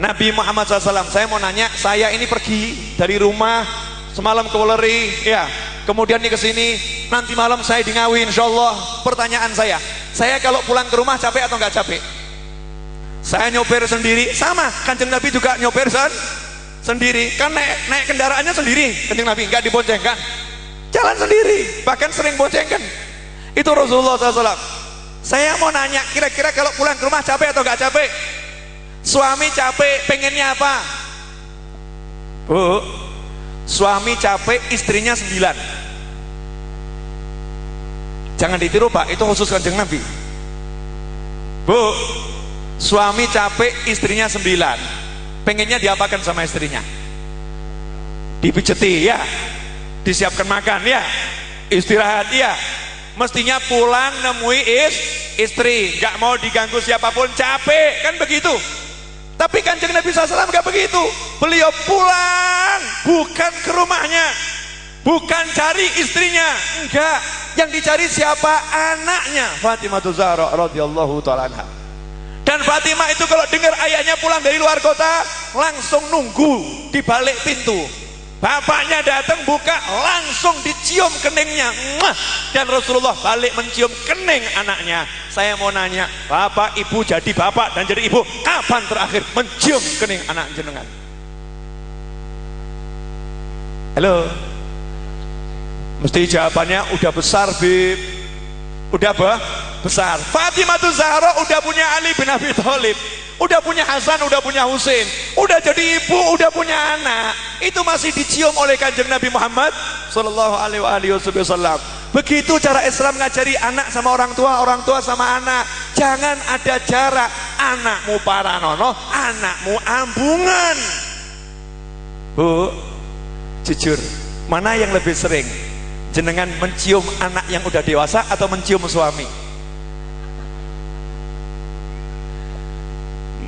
Nabi Muhammad SAW, saya mau nanya, saya ini pergi dari rumah semalam ke Weleri, ya, kemudian nih ke sini, nanti malam saya di Ngawi insyaallah. Pertanyaan saya kalau pulang ke rumah capek atau nggak capek? Saya nyopir sendiri, sama Kanjeng Nabi juga nyopir sendiri, kan naik kendaraannya sendiri. Kanjeng Nabi nggak diboncengkan, jalan sendiri, bahkan sering boncengkan. Itu Rasulullah SAW. Saya mau nanya, kira-kira kalau pulang ke rumah capek atau nggak capek? Suami capek, pengennya apa? Bu, suami capek, istrinya 9. Jangan ditiru Pak, itu khusus Kanjeng Nabi. Bu, suami capek, istrinya 9. Pengennya diapakan sama istrinya? Dipijeti ya, disiapkan makan ya, istirahat ya. Mestinya pulang nemui istri, gak mau diganggu siapapun, capek kan begitu. Tapi Kanjeng Nabi SAW gak begitu. Beliau pulang bukan ke rumahnya, bukan cari istrinya, enggak. Yang dicari siapa? Anaknya, Fatimah Zahra radhiyallahu ta'ala anha. Dan Fatimah itu kalau dengar ayahnya pulang dari luar kota, langsung nunggu di balik pintu. Bapaknya datang buka, langsung dicium keningnya. Dan Rasulullah balik mencium kening anaknya. Saya mau nanya, bapak ibu jadi bapak dan jadi ibu, kapan terakhir mencium kening anak jenengan? Halo? Mesti jawabannya udah besar, Bib. Udah besar. Fatimah Zahra udah punya Ali bin Abi Thalib, udah punya Hasan, udah punya Husain, udah jadi ibu, udah punya anak. Itu masih dicium oleh Kanjeng Nabi Muhammad sallallahu alaihi wasallam. Begitu cara Islam ngajari anak sama orang tua sama anak. Jangan ada jarak. Anakmu paranono, anakmu ambungan. Bu, jujur, mana yang lebih sering? Jenengan mencium anak yang udah dewasa atau mencium suami?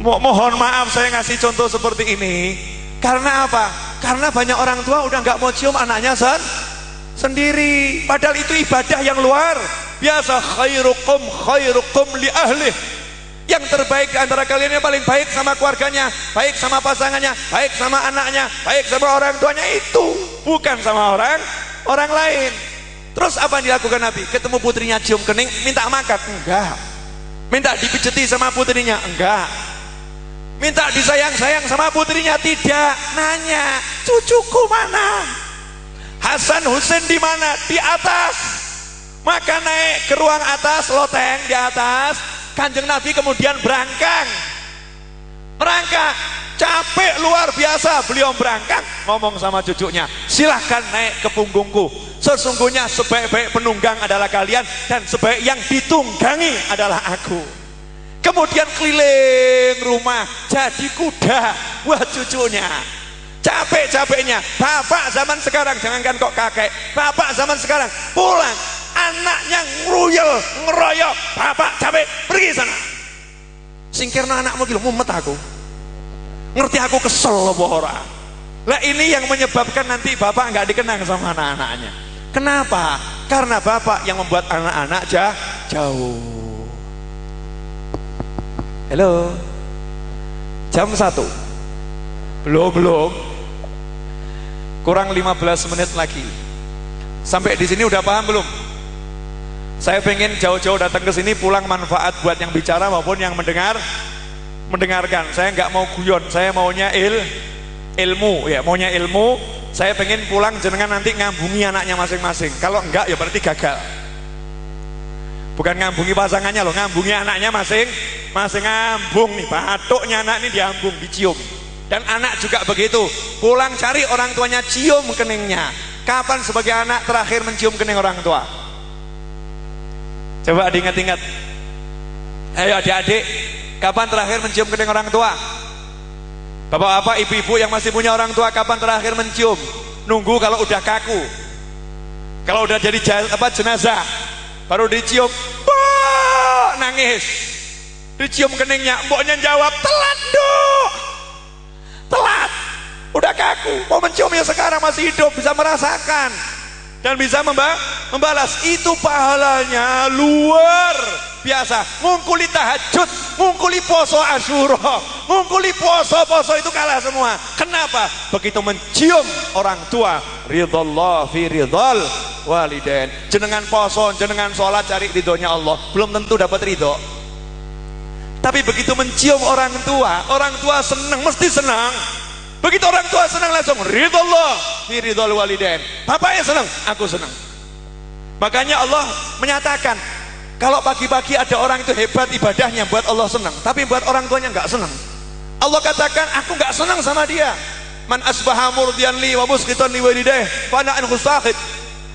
Mohon maaf saya ngasih contoh seperti ini. Karena apa? Karena banyak orang tua udah nggak mau cium anaknya sendiri. Padahal itu ibadah yang luar biasa. Khairukum li ahlih. Yang terbaik di antara kalian yang paling baik sama keluarganya, baik sama pasangannya, baik sama anaknya, baik sama orang tuanya, itu bukan sama orang lain. Terus apa yang dilakukan Nabi? Ketemu putrinya cium kening, minta makan? Enggak. Minta dipijeti sama putrinya? Enggak. Minta disayang-sayang sama putrinya? Tidak. Nanya, cucuku mana? Hasan Husain di mana? Di atas. Maka naik ke ruang atas, loteng di atas. Kanjeng Nabi kemudian merangkak, capek luar biasa. Beliau merangkak, ngomong sama cucunya, silahkan naik ke punggungku. Sesungguhnya sebaik-baik penunggang adalah kalian, dan sebaik yang ditunggangi adalah aku. Kemudian keliling rumah jadi kuda buat cucunya. Capek-capeknya bapak zaman sekarang, jangankan kok kakek, bapak zaman sekarang pulang, anaknya ngeruyel, ngeroyok, bapak capek, pergi sana. Singkirno anakmu gitu, mumet aku. Ngerti aku kesel apa ora. Lah ini yang menyebabkan nanti bapak nggak dikenang sama anak-anaknya. Kenapa? Karena bapak yang membuat anak-anak jauh. Halo. Jam 1. Belum. Kurang 15 menit lagi. Sampai di sini udah paham belum? Saya pengen jauh-jauh datang ke sini, pulang manfaat buat yang bicara maupun yang mendengarkan. Saya nggak mau guyon, saya maunya ilmu ya, maunya ilmu. Saya pengen pulang jenengan nanti ngambungi anaknya masing-masing. Kalau enggak ya berarti gagal. Bukan ngambungi pasangannya loh, ngambungi anaknya masing-masing. Ngambung nih, batuknya anak ini diambung, dicium. Dan anak juga begitu, pulang cari orang tuanya, cium keningnya. Kapan sebagai anak terakhir mencium kening orang tua? Coba diingat-ingat. Ayo adik-adik, kapan terakhir mencium kening orang tua? Bapak-bapak, ibu-ibu yang masih punya orang tua, kapan terakhir mencium? Nunggu kalau udah kaku, kalau udah jadi jenazah baru dicium. Nangis, dicium keningnya, mboknya jawab, telat dok, telat, udah kaku. Mau mencium ya sekarang, masih hidup, bisa merasakan dan bisa membalas. Itu pahalanya luar biasa. Ngungkuli tahajud, ngungkuli poso Asyura, ngungkuli poso itu kalah semua. Kenapa? Begitu mencium orang tua, ridhallah fi ridhal walidain. Jenengan poso, jenengan sholat cari ridhonya Allah, belum tentu dapat ridho. Tapi begitu mencium orang tua senang, mesti senang. Begitu orang tua senang langsung ridhallah fi ridhal walidain. Bapaknya senang, aku senang. Makanya Allah menyatakan, kalau pagi-pagi ada orang itu hebat ibadahnya buat Allah senang, tapi buat orang tuanya nggak senang. Allah katakan, aku nggak senang sama dia. Man asbaha murdiyan li wa musqitan li walidayh fa ana anhu sahid.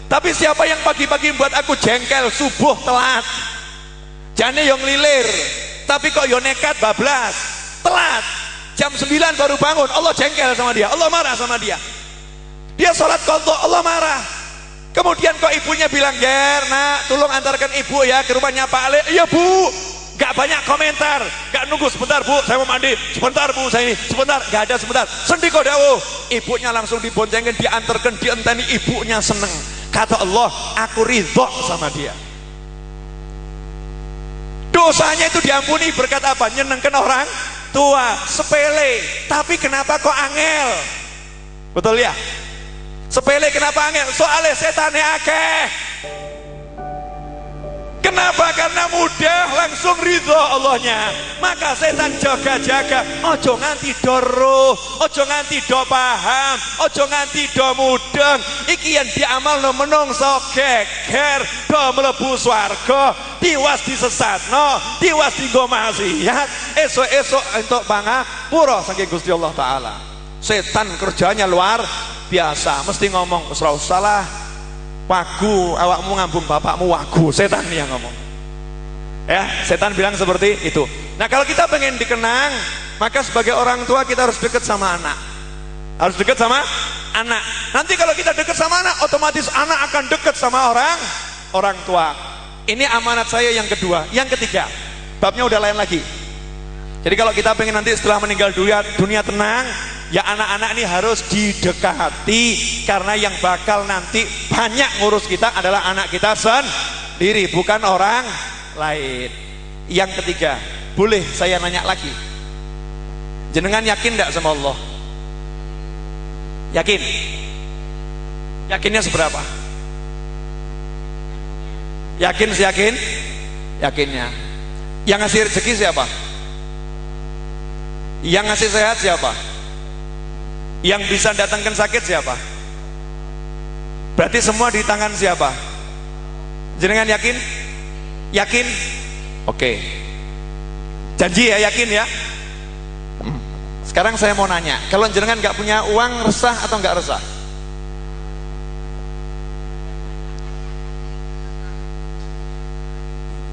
Tapi siapa yang pagi-pagi buat aku jengkel, subuh telat, jane yo ngelilir, tapi kok yo nekat bablas, telat, jam 9 baru bangun, Allah jengkel sama dia, Allah marah sama dia. Dia sholat qadha, Allah marah. Kemudian kok ibunya bilang, "Ger, nak, tolong antarkan ibu ya ke rumahnya Pak Ale." "Iya bu." Gak banyak komentar, gak nunggu, "Sebentar bu, saya mau mandi." "Sebentar bu, saya ini." "Sebentar." Gak ada sebentar. Sendi kok dawuh. Ibunya langsung diboncengin, diantarkan, dienteni, ibunya seneng. Kata Allah, aku ridho sama dia. Dosanya itu diampuni berkat apa? Nyenengkan orang tua. Sepele, tapi kenapa kok angel? Betul ya? Sepele kenapa angel? Soalnya setannya akeh. Kenapa? Karena mudah langsung ridho Allahnya. Maka setan jaga-jaga, ojo nganti do roh, ojo nganti do paham, ojo nganti do mudeng. Iki yang diamal no menungso geger do mlebu swarga, tiwas disesatno, tiwas dienggo maksiat, esuk-esuk entuk pangapura saking Gusti Allah taala. Setan kerjanya luar biasa, mesti ngomong wis ora usah lah, wagu awakmu ngambung bapakmu wagu, setan yang ngomong ya, setan bilang seperti itu. Nah kalau kita pengen dikenang, maka sebagai orang tua kita harus dekat sama anak, harus dekat sama anak. Nanti kalau kita dekat sama anak, otomatis anak akan dekat sama orang tua. Ini amanat saya yang kedua. Yang ketiga, babnya udah lain lagi. Jadi kalau kita pengen nanti setelah meninggal dunia tenang, ya anak-anak ini harus didekati, karena yang bakal nanti banyak ngurus kita adalah anak kita sendiri, bukan orang lain. Yang ketiga, Boleh saya nanya lagi, jenengan yakin tidak sama Allah? Yakin? Yakinnya seberapa? Yakin seyakin? Yakinnya. Yang ngasih rezeki siapa? Yang ngasih sehat siapa? Yang bisa datangkan sakit siapa? Berarti semua di tangan siapa? Jenengan yakin? Yakin? Oke. Janji ya, yakin ya? Sekarang saya mau nanya, kalau jenengan nggak punya uang, resah atau nggak resah?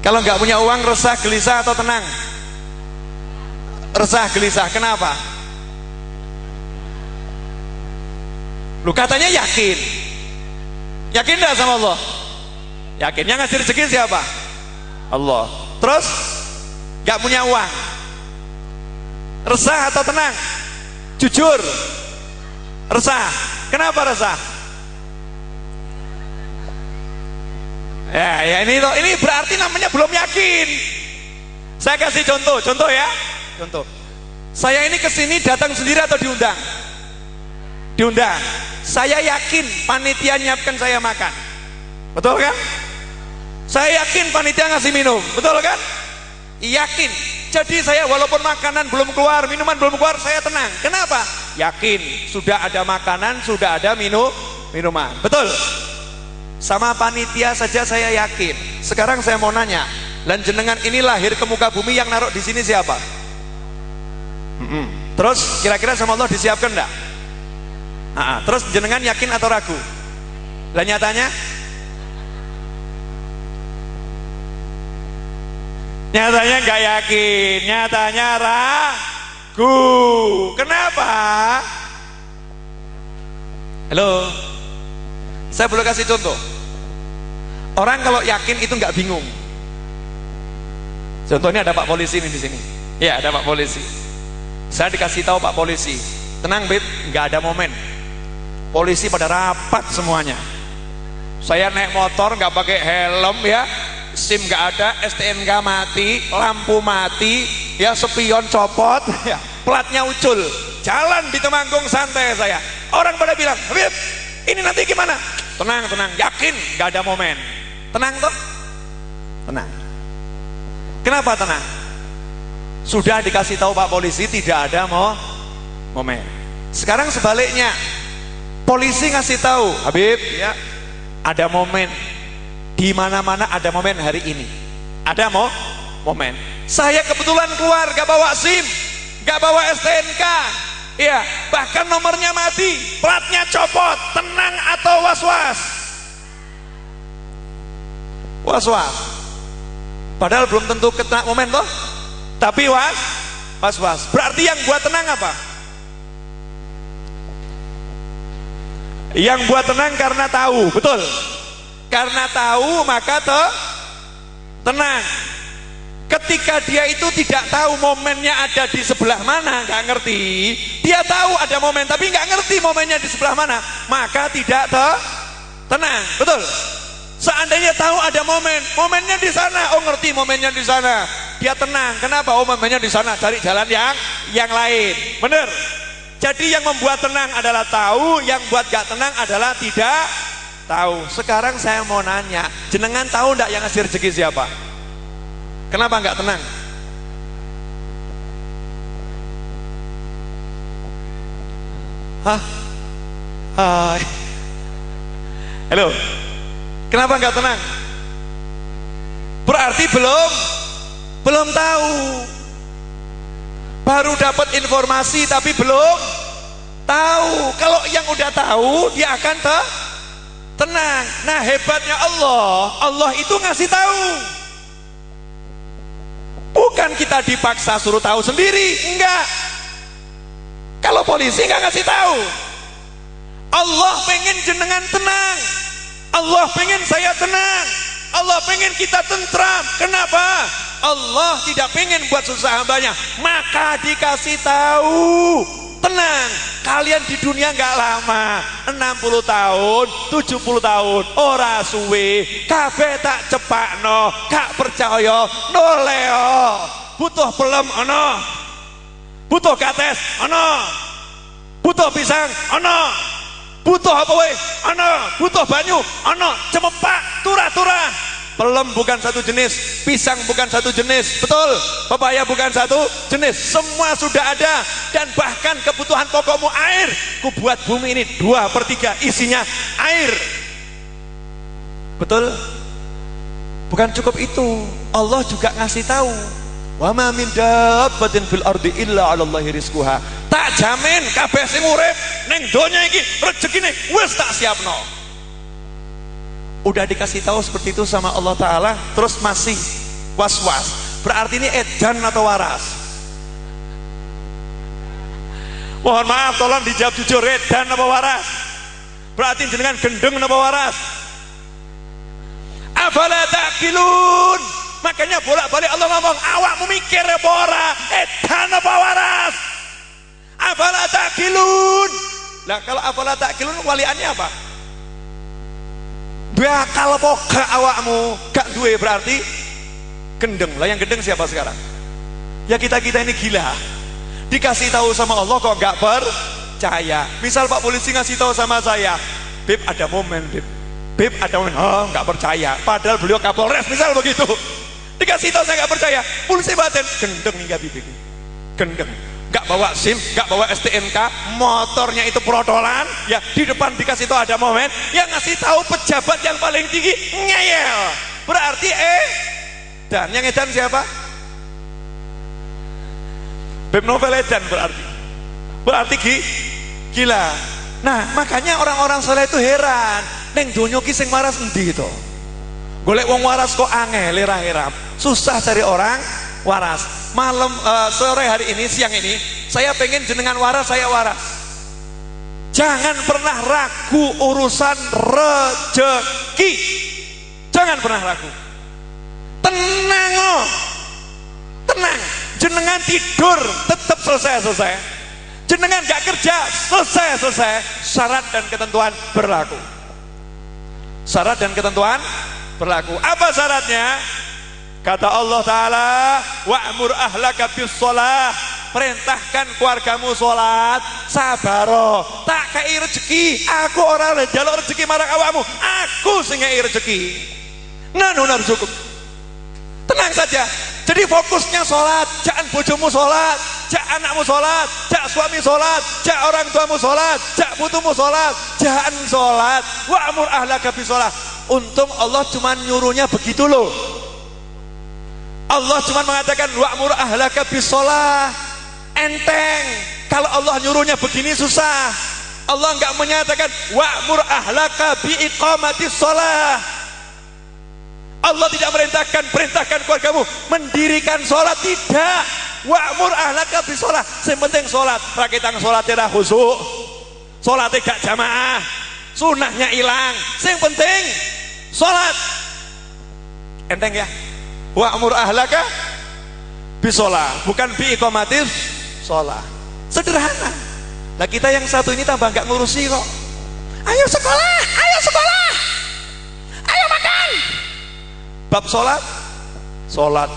Kalau nggak punya uang, resah, gelisah atau tenang? Resah, gelisah. Kenapa? Lu katanya yakin. Yakin nggak sama Allah? Yakin. Yang ngasih rezeki siapa? Allah. Terus nggak punya uang, resah atau tenang? Jujur, resah. Kenapa resah? Ya ini berarti namanya belum yakin. Saya kasih contoh ya. Contoh. Saya ini kesini datang sendiri atau diundang? Diundang. Saya yakin panitia nyiapkan saya makan. Betul kan? Saya yakin panitia ngasih minum. Betul kan? Yakin. Jadi saya walaupun makanan belum keluar, minuman belum keluar, saya tenang. Kenapa? Yakin sudah ada makanan, sudah ada minuman. Betul? Sama panitia saja saya yakin. Sekarang saya mau nanya, lan jenengan ini lahir ke muka bumi, yang naruh di sini siapa? Terus kira-kira sama Allah disiapkan enggak? Terus jenengan yakin atau ragu? Lah nyatanya? Nyatanya nggak yakin, nyatanya ragu. Kenapa? Halo, saya boleh kasih contoh. Orang kalau yakin itu nggak bingung. Contohnya ada Pak Polisi ini di sini. Ya, ada Pak Polisi. Saya dikasih tahu Pak Polisi, tenang Bib, nggak ada momen. Polisi pada rapat semuanya. Saya naik motor nggak pakai helm ya, SIM nggak ada, STNK mati, lampu mati, ya spion copot, ya platnya ucul, jalan di Temanggung santai saya. Orang pada bilang, Habib, ini nanti gimana? Tenang, yakin nggak ada momen. Tenang toh? Tenang. Kenapa tenang? Sudah dikasih tahu Pak Polisi tidak ada momen. Sekarang sebaliknya, polisi ngasih tahu, Habib, ya ada momen. Di mana-mana ada momen hari ini. Ada momen. Saya kebetulan keluar, gak bawa SIM, gak bawa STNK, ya bahkan nomornya mati, platnya copot. Tenang atau was-was? Was-was. Padahal belum tentu kena momen toh, tapi was-was. Berarti yang buat tenang apa? Yang buat tenang karena tahu, betul. Karena tahu maka tenang. Ketika dia itu tidak tahu momennya ada di sebelah mana, nggak ngerti. Dia tahu ada momen tapi nggak ngerti momennya di sebelah mana, maka tidak tenang, betul. Seandainya tahu ada momennya di sana, oh ngerti momennya di sana, dia tenang. Kenapa? Oh momennya di sana, cari jalan yang lain, bener. Jadi yang membuat tenang adalah tahu, yang buat gak tenang adalah tidak tahu. Sekarang saya mau nanya, jenengan tahu ndak yang ngasih rezeki siapa? Kenapa nggak tenang? Hah? Hai. Halo. Kenapa nggak tenang? Berarti belum tahu. Baru dapat informasi tapi belum tahu. Kalau yang udah tahu dia akan tenang. Nah hebatnya Allah itu ngasih tahu. Bukan kita dipaksa suruh tahu sendiri, enggak. Kalau polisi enggak ngasih tahu. Allah pengen jenengan tenang. Allah pengen saya tenang. Allah pengen kita tentram. Kenapa? Allah tidak pengen buat susah hambanya. Maka dikasih tahu. Tenang, kalian di dunia nggak lama, 60 tahun, 70 tahun, ora suwe, kabeh tak cepakno, gak percaya, noleo. butuh pelem ana, butuh kates ana, butuh pisang ana, butuh apa wae ana, butuh banyu ana, cemepak turah-turah. Pelem bukan satu jenis, pisang bukan satu jenis, betul, pepaya bukan satu jenis, semua sudah ada. Dan bahkan kebutuhan pokokmu air, ku buat bumi ini 2/3 isinya air, betul. Bukan cukup itu, Allah juga ngasih tahu, wa ma min dabbatin fil ardi illa 'alallahi rizquha. Tak jamin kabeh sing urip ning donya iki rezekine wis tak siapno. Udah dikasih tahu seperti itu sama Allah Ta'ala, terus masih was-was. Berarti ini edan atau waras? Mohon maaf, tolong dijawab jujur, edan apa waras? Berarti jenengan gendeng apa waras? Afala ta'qilun. Makanya bolak-balik Allah ngomong, awakmu mikir apa ora? Edan apa waras? Afala ta'qilun. Nah kalau afala ta'qilun waliannya apa? Bakal apa gak awakmu? Gak duwe berarti gendeng. Lah yang gendeng siapa sekarang? Ya kita-kita ini gila. Dikasih tahu sama Allah kok gak percaya. Misal Pak polisi ngasih tahu sama saya, Beb ada momen, Beb ada momen, oh gak percaya. Padahal beliau Kapolres misal begitu. Dikasih tahu saya gak percaya. Polisi batin gendeng hingga bibir. Gendeng. Gak bawa SIM, gak bawa STNK, motornya itu protolan, ya di depan dikasih tahu ada momen, yang ngasih tahu pejabat yang paling tinggi ngeyel. Berarti dan yang edan siapa? Beb Novel edan berarti gila. Nah makanya orang-orang soleh itu heran, neng donya ki sing waras endi to? Golek wong waras kok angel, heran. Susah cari orang waras. Malam sore hari ini, siang ini saya pengen jenengan waras, saya waras. Jangan pernah ragu urusan rezeki, jangan pernah ragu. Tenang loh, tenang. Jenengan tidur tetap selesai. Jenengan gak kerja selesai. Syarat dan ketentuan berlaku. Syarat dan ketentuan berlaku. Apa syaratnya? Kata Allah Ta'ala, wa'mur ahlaka bis sholah, perintahkan keluargamu sholat, sabaro, tak kei rezeki, aku orang jalur rezeki marang awakmu, aku sing ngei rezeki, nanu narzukum. Tenang saja, jadi fokusnya sholat, jangan bojomu sholat, jak anakmu sholat, jak suami sholat, jak orang tuamu sholat, jak putumu sholat, jangan sholat. Wa'mur ahlaka bis sholah. Untung Allah cuma nyuruhnya begitu loh. Allah cuma mengatakan wa'mur ahlaka bisolah, enteng. Kalau Allah nyuruhnya begini susah. Allah enggak menyatakan wa'mur ahlaka biiqamatis sholah. Allah tidak perintahkan keluargamu mendirikan sholat, tidak. Wa'mur ahlaka bisolah, yang penting sholat. Rakitang sholatnya khusyuk, sholatnya gak jamaah, sunahnya hilang, yang penting sholat. Enteng ya? Wa'mur ahlaka bisolah, bukan biiqamatis sholah. Sederhana. Nah kita yang satu ini tambah nggak ngurusi kok. Ayo sekolah, ayo makan. Bab sholat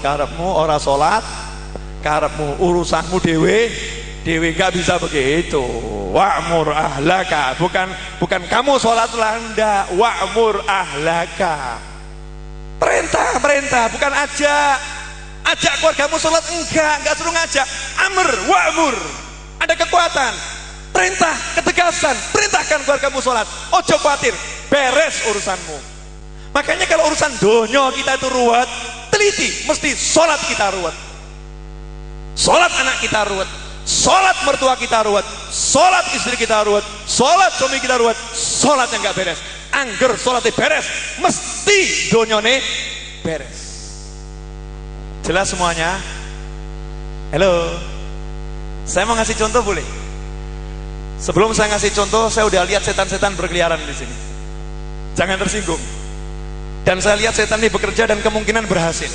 karepmu, ora sholat karepmu, urusanmu dewe nggak bisa begitu. Wa'mur ahlaka, bukan kamu sholat landa. Wa'mur ahlaka, perintah, bukan ajak keluargamu sholat, enggak suruh ngajak. Amr wa'mur, ada kekuatan, perintah, ketegasan, perintahkan keluargamu sholat. Ojo khawatir, beres urusanmu. Makanya kalau urusan donya kita itu ruwet, teliti, mesti sholat kita ruwet, sholat anak kita ruwet, sholat mertua kita ruwet, sholat istri kita ruwet, sholat suami kita ruwet, sholat yang gak beres. Angger sholatnya beres, mesti donyone beres. Jelas semuanya? Halo, saya mau ngasih contoh boleh? Sebelum saya ngasih contoh, saya udah lihat setan-setan berkeliaran di sini. Jangan tersinggung. Dan saya lihat setan ini bekerja dan kemungkinan berhasil.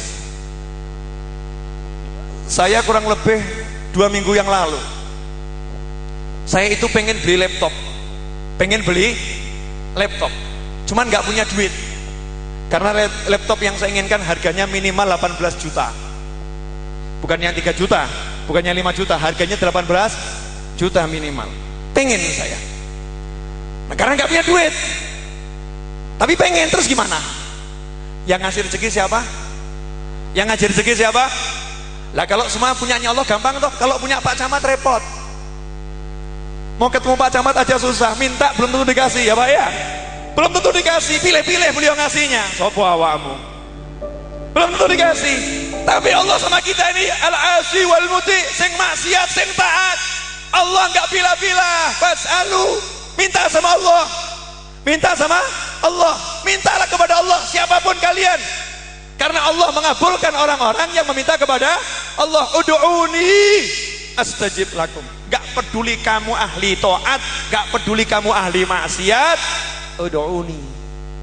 Saya kurang lebih 2 minggu yang lalu, saya itu pengen beli laptop, cuman nggak punya duit. Karena laptop yang saya inginkan harganya minimal 18 juta. bukan yang 3 juta, bukannya 5 juta, harganya 18 juta minimal. Pengen saya. Nah, karena nggak punya duit, tapi pengen, terus gimana? Yang ngasih rezeki siapa? Yang ngasih rezeki siapa? Lah kalau semua punyanya Allah gampang toh. Kalau punya Pak Camat repot. Mau ketemu Pak Camat aja susah, minta belum tentu dikasih ya Pak ya. Belum tentu dikasih, pilih-pilih beliau ngasihnya. Sopo awakmu? Belum tentu dikasih. Tapi Allah sama kita ini al-asi wal muti, sing maksiat, sing taat. Allah nggak pilih-pilih. Fas'alu, minta sama Allah. Minta sama Allah, mintalah kepada Allah siapapun kalian, karena Allah mengabulkan orang-orang yang meminta kepada Allah. Ud'uni astajib lakum. Gak peduli kamu ahli taat, gak peduli kamu ahli maksiat, ud'uni,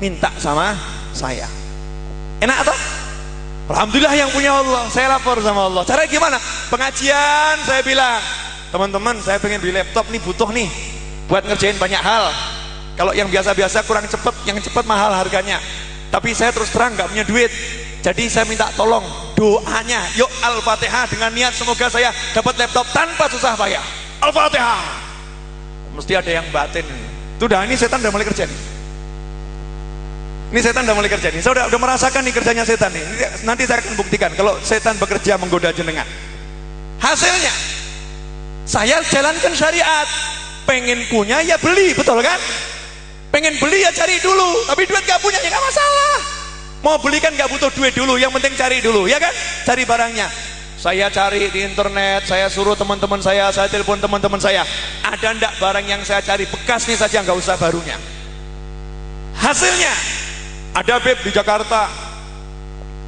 minta sama saya. Enak atau? Alhamdulillah yang punya Allah. Saya lapor sama Allah. Cara gimana? Pengajian saya bilang, teman-teman saya pengen beli laptop nih, butuh nih buat ngerjain banyak hal. Kalau yang biasa-biasa kurang cepet, yang cepet mahal harganya. Tapi saya terus terang nggak punya duit. Jadi saya minta tolong doanya. Yuk Al-Fatihah dengan niat semoga saya dapat laptop tanpa susah payah. Al-Fatihah. Mesti ada yang batin. Sudah, ini setan udah mulai kerja nih. Ini setan udah mulai kerja nih. Saya udah merasakan nih kerjanya setan nih. Nanti saya akan buktikan kalau setan bekerja menggoda jenengan. Hasilnya saya jalankan syariat. Pengen punya ya beli, betul kan? Pengen beli ya cari dulu, tapi duit gak punya ya gak masalah. Mau beli kan gak butuh duit dulu, yang penting cari dulu, ya kan? Cari barangnya. Saya cari di internet, saya suruh teman-teman saya telepon teman-teman saya. Ada ndak barang yang saya cari bekas nih saja, nggak usah barunya. Hasilnya ada beb di Jakarta,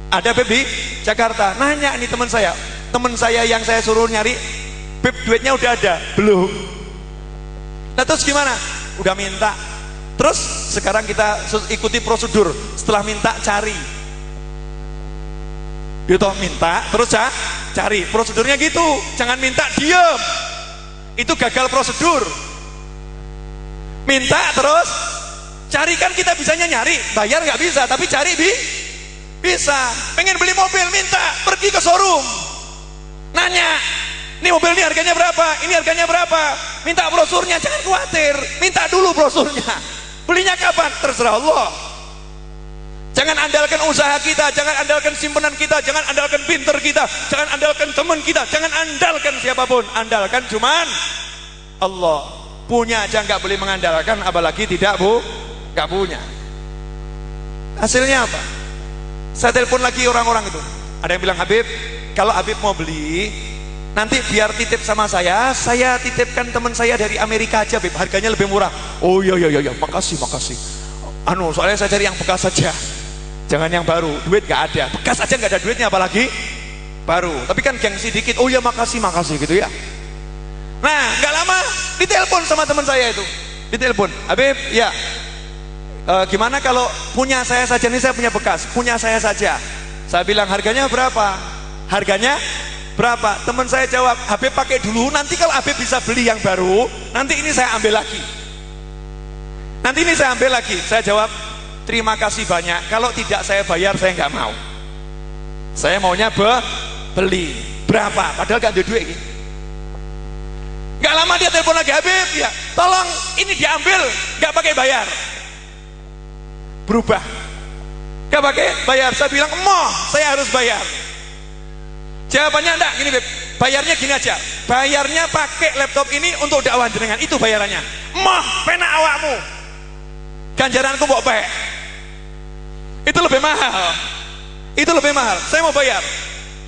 ada beb di Jakarta. Nanya nih teman saya yang saya suruh nyari, beb duitnya udah ada belum? Nah terus gimana? Udah minta. Terus sekarang kita ikuti prosedur. Setelah minta cari. Gitu minta terus cari. Prosedurnya gitu. Jangan minta diem. Itu gagal prosedur. Minta terus cari, kan kita bisanya nyari, bayar nggak bisa, tapi cari bisa. Pengen beli mobil, minta, pergi ke showroom. Nanya, ini mobil ini harganya berapa? Ini harganya berapa? Minta brosurnya, jangan khawatir. Minta dulu brosurnya. Belinya kapan? Terserah Allah. Jangan andalkan usaha kita, jangan andalkan simpanan kita, jangan andalkan pinter kita, jangan andalkan teman kita, jangan andalkan siapapun. Andalkan cuman Allah. Punya aja nggak boleh mengandalkan, apalagi nggak punya. Hasilnya apa? Saya telepon lagi orang-orang itu. Ada yang bilang, Habib, kalau Habib mau beli, nanti biar titip sama saya titipkan teman saya dari Amerika aja, Beb, harganya lebih murah. Oh iya, makasih. Soalnya saya cari yang bekas saja, jangan yang baru, duit gak ada, bekas aja gak ada duitnya, apalagi baru. Tapi kan gengsi dikit, oh iya makasih gitu ya. Nah gak lama ditelepon sama teman saya itu, ditelepon, Habib ya, gimana kalau punya saya saja, ini saya punya bekas, punya saya saja. Saya bilang harganya berapa? Teman saya jawab, Habib pakai dulu, nanti kalau Habib bisa beli yang baru, nanti ini saya ambil lagi. Saya jawab, terima kasih banyak, kalau tidak saya bayar saya nggak mau. Saya maunya beli. Berapa? Padahal gak ada duit. Gak lama dia telepon lagi, Habib ya, tolong ini diambil, gak pakai bayar. Berubah, gak pakai bayar. Saya bilang, saya harus bayar. Jawabannya enggak, gini Beb, bayarnya gini aja, bayarnya pakai laptop ini untuk dakwah jenengan, itu bayarannya. Penak awakmu, ganjaranku mbok pek. Itu lebih mahal. Saya mau bayar.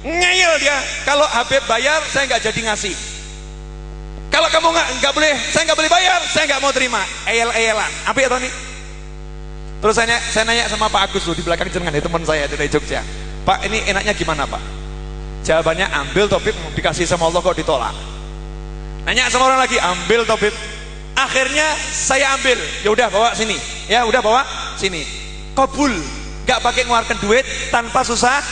Ngeyel dia, kalau Habib bayar saya nggak jadi ngasih. Kalau kamu nggak boleh, saya nggak boleh bayar, saya nggak mau terima. Eyel-eyelan, apa ya Tony? Terus saya nanya sama Pak Agus tuh di belakang jenengan, teman saya dari Jogja. Pak, ini enaknya gimana Pak? Jawabannya, ambil topik, dikasih sama Allah kok ditolak. Nanya sama orang lagi, ambil topik. Akhirnya saya ambil, ya udah bawa sini, kabul, nggak pakai ngeluarkan duit, tanpa susah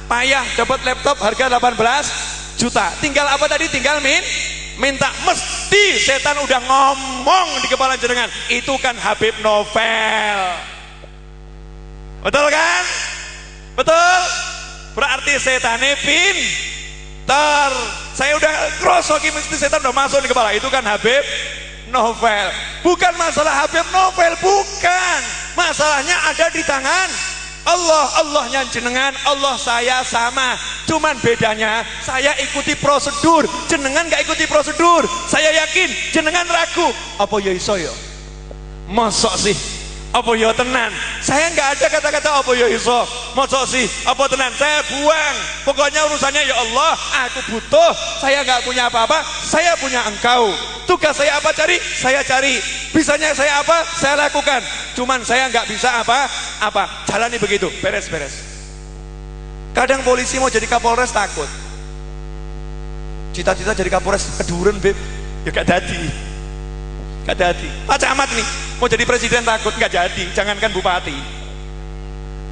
payah, dapat laptop harga 18 juta. Tinggal apa tadi? Tinggal minta. Mesti setan udah ngomong di kepala jenengan, itu kan Habib Novel. Betul kan? Betul. Berarti setannya Tar, saya udah krosok mesti setan udah masuk di kepala. Itu kan Habib Novel. Bukan masalah Habib Novel, bukan. Masalahnya ada di tangan Allah. Allahnya jenengan, Allah saya sama. Cuman bedanya saya ikuti prosedur, jenengan gak ikuti prosedur. Saya yakin jenengan ragu. Apa ya iso ya? Mosok sih? Apa ya tenan? Saya nggak ada kata-kata apa ya iso. Mosok sih? Apa tenan? Saya buang. Pokoknya urusannya ya Allah, aku butuh. Saya nggak punya apa-apa, saya punya Engkau. Tugas saya apa cari? Saya cari. Bisanya saya apa? Saya lakukan. Cuman saya nggak bisa apa-apa. Jalani begitu, beres-beres. Kadang polisi mau jadi Kapolres takut. Cita-cita jadi Kapolres keduren, Beb. Ya gak jadi. Gak jadi. Pak Camat nih mau jadi presiden takut, gak jadi. Jangankan bupati.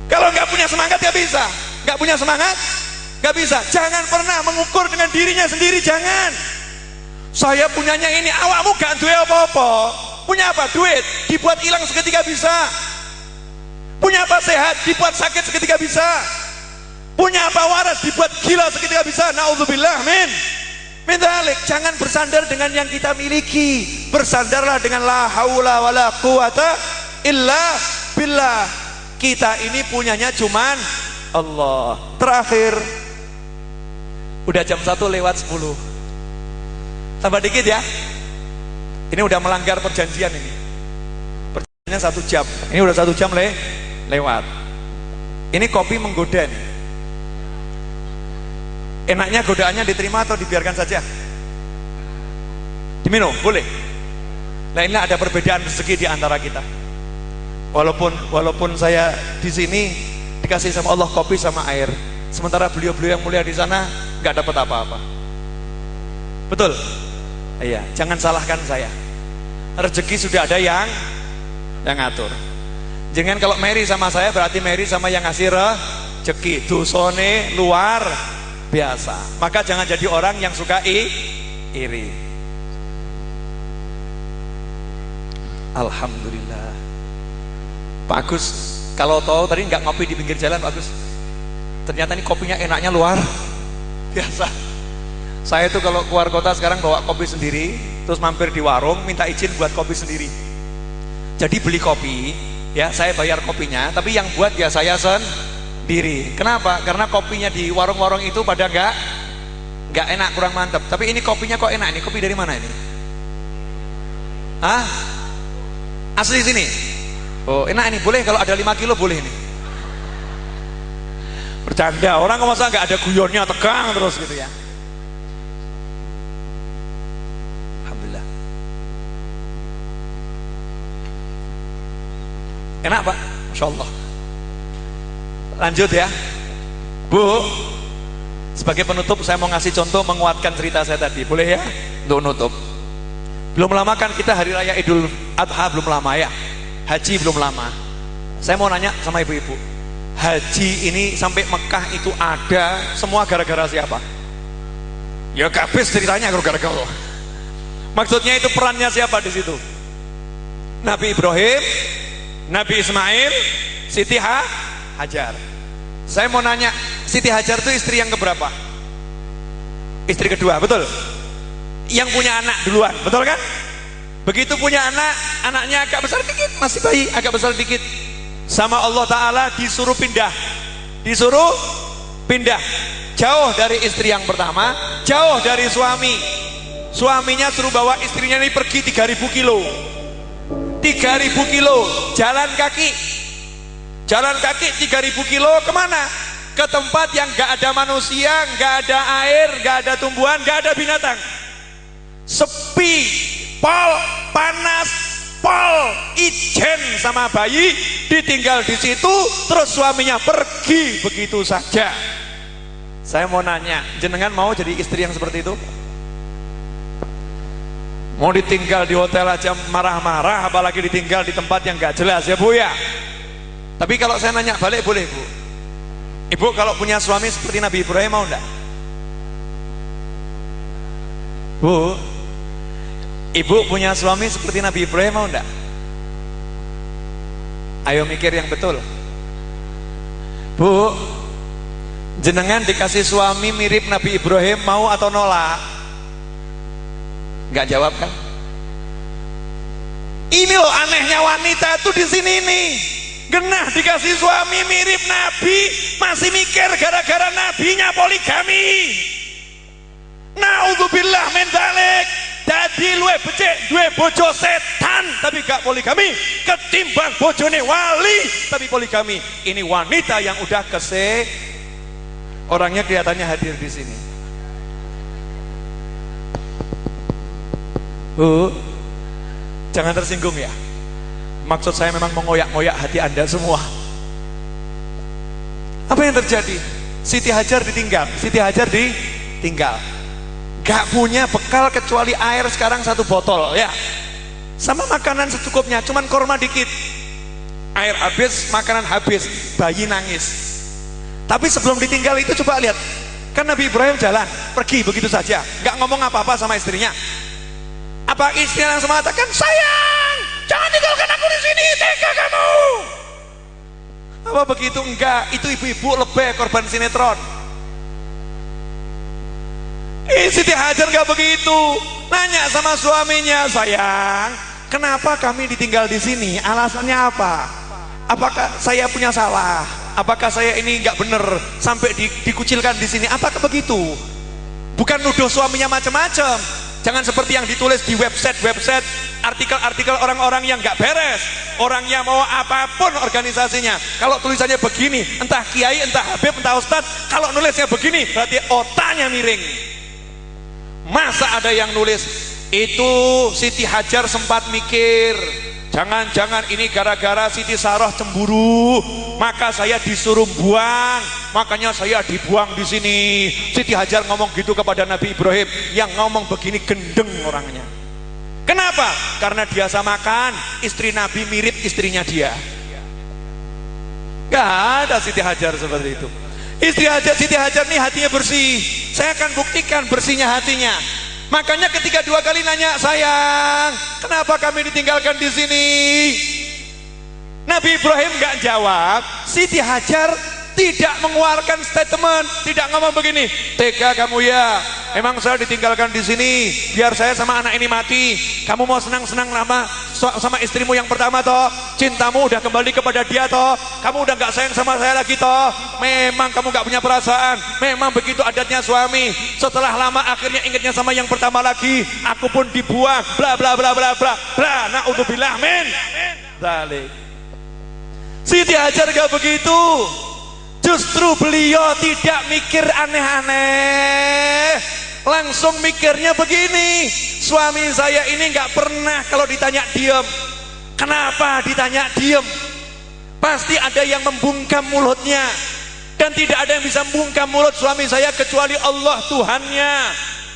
Kalau nggak punya semangat gak bisa. Nggak punya semangat gak bisa. Jangan pernah mengukur dengan dirinya sendiri. Jangan. Saya punyanya ini, awakmu gak duwe apa-apa. Punya apa? Duit dibuat hilang seketika bisa. Punya apa? Sehat dibuat sakit seketika bisa. Punya apa? Waras dibuat gila seketika bisa. Naudzubillah min dzalik. Jangan bersandar dengan yang kita miliki. Bersandarlah dengan la haula wala quwata illa billah. Kita ini punyanya cuman Allah. Terakhir, udah jam 1:10. Tambah dikit ya. Ini udah melanggar perjanjian ini. Perjanjiannya 1 jam. Ini udah 1 jam lewat. Ini kopi menggoda nih. Enaknya godaannya diterima atau dibiarkan saja? Diminum, boleh. Nah, ini ada perbedaan rezeki di antara kita. Walaupun saya di sini dikasih sama Allah kopi sama air, sementara beliau-beliau yang mulia di sana nggak dapat apa-apa. Betul? Iya, jangan salahkan saya. Rezeki sudah ada yang ngatur. Jangan kalau Mary sama saya berarti Mary sama yang ngasih rezeki. Dosone luar biasa. Maka jangan jadi orang yang suka iri. Alhamdulillah. Pak Agus, kalau tahu tadi nggak ngopi di pinggir jalan Pak Agus. Ternyata ini kopinya enaknya luar biasa. Saya tuh kalau keluar kota sekarang bawa kopi sendiri, terus mampir di warung minta izin buat kopi sendiri. Jadi beli kopi, ya saya bayar kopinya, tapi yang buat ya saya sendiri. Kenapa? Karena kopinya di warung-warung itu pada nggak enak, kurang mantap. Tapi ini kopinya kok enak. Ini kopi dari mana ini? Hah? Asli sini? Oh enak ini, boleh kalau ada 5 kilo boleh ini. Bercanda, orang kok masa nggak ada guyonnya, tegang terus gitu ya. Alhamdulillah. Enak Pak? Masya Allah. Lanjut ya Bu. Sebagai penutup saya mau ngasih contoh menguatkan cerita saya tadi. Boleh ya? Untuk nutup. Belum lama kan kita hari raya Idul Adha, belum lama ya. Haji belum lama. Saya mau nanya sama ibu-ibu, haji ini sampai Mekah itu ada semua gara-gara siapa? Ya habis ceritanya gara-gara Allah. Maksudnya itu perannya siapa di situ? Nabi Ibrahim, Nabi Ismail, Siti Hajar. Saya mau nanya, Siti Hajar itu istri yang keberapa? Istri kedua, betul? Yang punya anak duluan, betul kan? Begitu punya anak, anaknya agak besar dikit, masih bayi, agak besar dikit, sama Allah Ta'ala disuruh pindah. Disuruh pindah jauh dari istri yang pertama, jauh dari suami. Suaminya suruh bawa istrinya ini pergi 3.000 kilo. 3.000 kilo jalan kaki. Jalan kaki 3.000 kilo kemana? Ke tempat yang gak ada manusia, gak ada air, gak ada tumbuhan, gak ada binatang. Sepi, pol, panas, pol, ijen sama bayi, ditinggal di situ, terus suaminya pergi begitu saja. Saya mau nanya, jenengan mau jadi istri yang seperti itu? Mau ditinggal di hotel aja marah-marah, apalagi ditinggal di tempat yang gak jelas ya Bu ya. Tapi kalau saya nanya balik, boleh Bu? Ibu kalau punya suami seperti Nabi Ibrahim mau enggak? Bu, ibu punya suami seperti Nabi Ibrahim mau enggak? Ayo mikir yang betul. Bu, Jenengan dikasih suami mirip Nabi Ibrahim, mau atau nolak? Nggak jawab kan? Ini loh anehnya wanita tuh di sini nih. Genah dikasih suami mirip Nabi, masih mikir gara-gara nabinya poligami. Naudzubillah min dzalik. Jadi luwe becik duwe bojo setan tapi gak poligami ketimbang bojone wali tapi poligami. Ini wanita yang udah orangnya kelihatannya hadir di sini. Jangan tersinggung ya. Maksud saya memang mengoyak-ngoyak hati Anda semua. Apa yang terjadi? Siti Hajar ditinggal. Gak punya bekal kecuali air sekarang 1 botol ya. Sama makanan secukupnya, cuman korma dikit. Air habis, makanan habis, bayi nangis. Tapi sebelum ditinggal itu coba lihat. Kan Nabi Ibrahim jalan, pergi begitu saja, gak ngomong apa-apa sama istrinya. Apa istrinya langsung mengatakan, sayang, jangan tinggalkan aku di sini, tega kamu. Apa begitu? Enggak, itu ibu-ibu lebih korban sinetron. Siti Hajar gak begitu. Nanya sama suaminya, sayang, kenapa kami ditinggal di sini? Alasannya apa? Apakah saya punya salah? Apakah saya ini nggak bener sampai dikucilkan di sini? Apakah begitu? Bukan nuduh suaminya macam-macam. Jangan seperti yang ditulis di website, artikel-artikel orang-orang yang nggak beres. Orangnya mau apapun organisasinya, kalau tulisannya begini, entah kiai, entah habib, entah ustadz, kalau nulisnya begini, berarti otaknya miring. Masa ada yang nulis itu Siti Hajar sempat mikir, jangan-jangan ini gara-gara Siti Sarah cemburu, maka saya disuruh buang, makanya saya dibuang di sini. Siti Hajar ngomong gitu kepada Nabi Ibrahim, yang ngomong begini gendeng orangnya. Kenapa? Karena dia samakan istri Nabi mirip istrinya dia. Gak ada Siti Hajar seperti itu. Siti Hajar nih hatinya bersih. Saya akan buktikan bersihnya hatinya. Makanya ketika 2 kali nanya, sayang, kenapa kami ditinggalkan di sini? Nabi Ibrahim nggak jawab. Siti Hajar tidak mengeluarkan statement, tidak ngomong begini, tega kamu ya, emang saya ditinggalkan di sini biar saya sama anak ini mati. Kamu mau senang-senang lama sama istrimu yang pertama toh, cintamu udah kembali kepada dia toh, kamu udah nggak sayang sama saya lagi toh, memang kamu nggak punya perasaan, memang begitu adatnya suami. Setelah lama akhirnya ingatnya sama yang pertama lagi, aku pun dibuang, bla bla bla bla bla bla. Naudzubillah min dzalik. Siti Hajar gak begitu. Justru beliau tidak mikir aneh-aneh, langsung mikirnya begini, suami saya ini nggak pernah kalau ditanya diem. Kenapa ditanya diem? Pasti ada yang membungkam mulutnya, dan tidak ada yang bisa membungkam mulut suami saya kecuali Allah Tuhannya.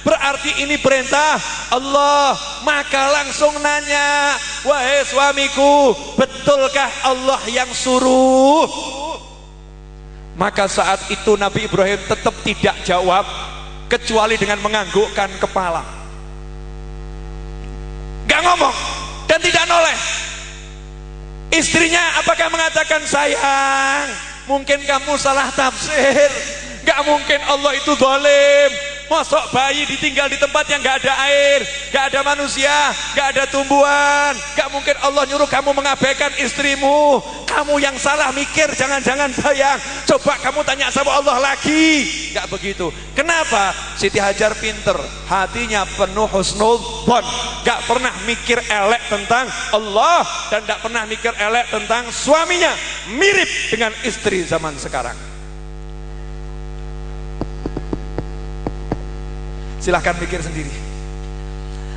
Berarti ini perintah Allah. Maka langsung nanya, wahai suamiku, betulkah Allah yang suruh? Maka saat itu Nabi Ibrahim tetap tidak jawab kecuali dengan menganggukkan kepala. Gak ngomong dan tidak noleh. Istrinya apakah mengatakan, sayang, mungkin kamu salah tafsir, gak mungkin Allah itu zalim. Mosok bayi ditinggal di tempat yang gak ada air, gak ada manusia, gak ada tumbuhan. Gak mungkin Allah nyuruh kamu mengabaikan istrimu. Kamu yang salah mikir, jangan-jangan sayang. Coba kamu tanya sama Allah lagi. Gak begitu. Kenapa? Siti Hajar pinter, hatinya penuh husnudzon, gak pernah mikir elek tentang Allah, dan gak pernah mikir elek tentang suaminya. Mirip dengan istri zaman sekarang. Silahkan mikir sendiri.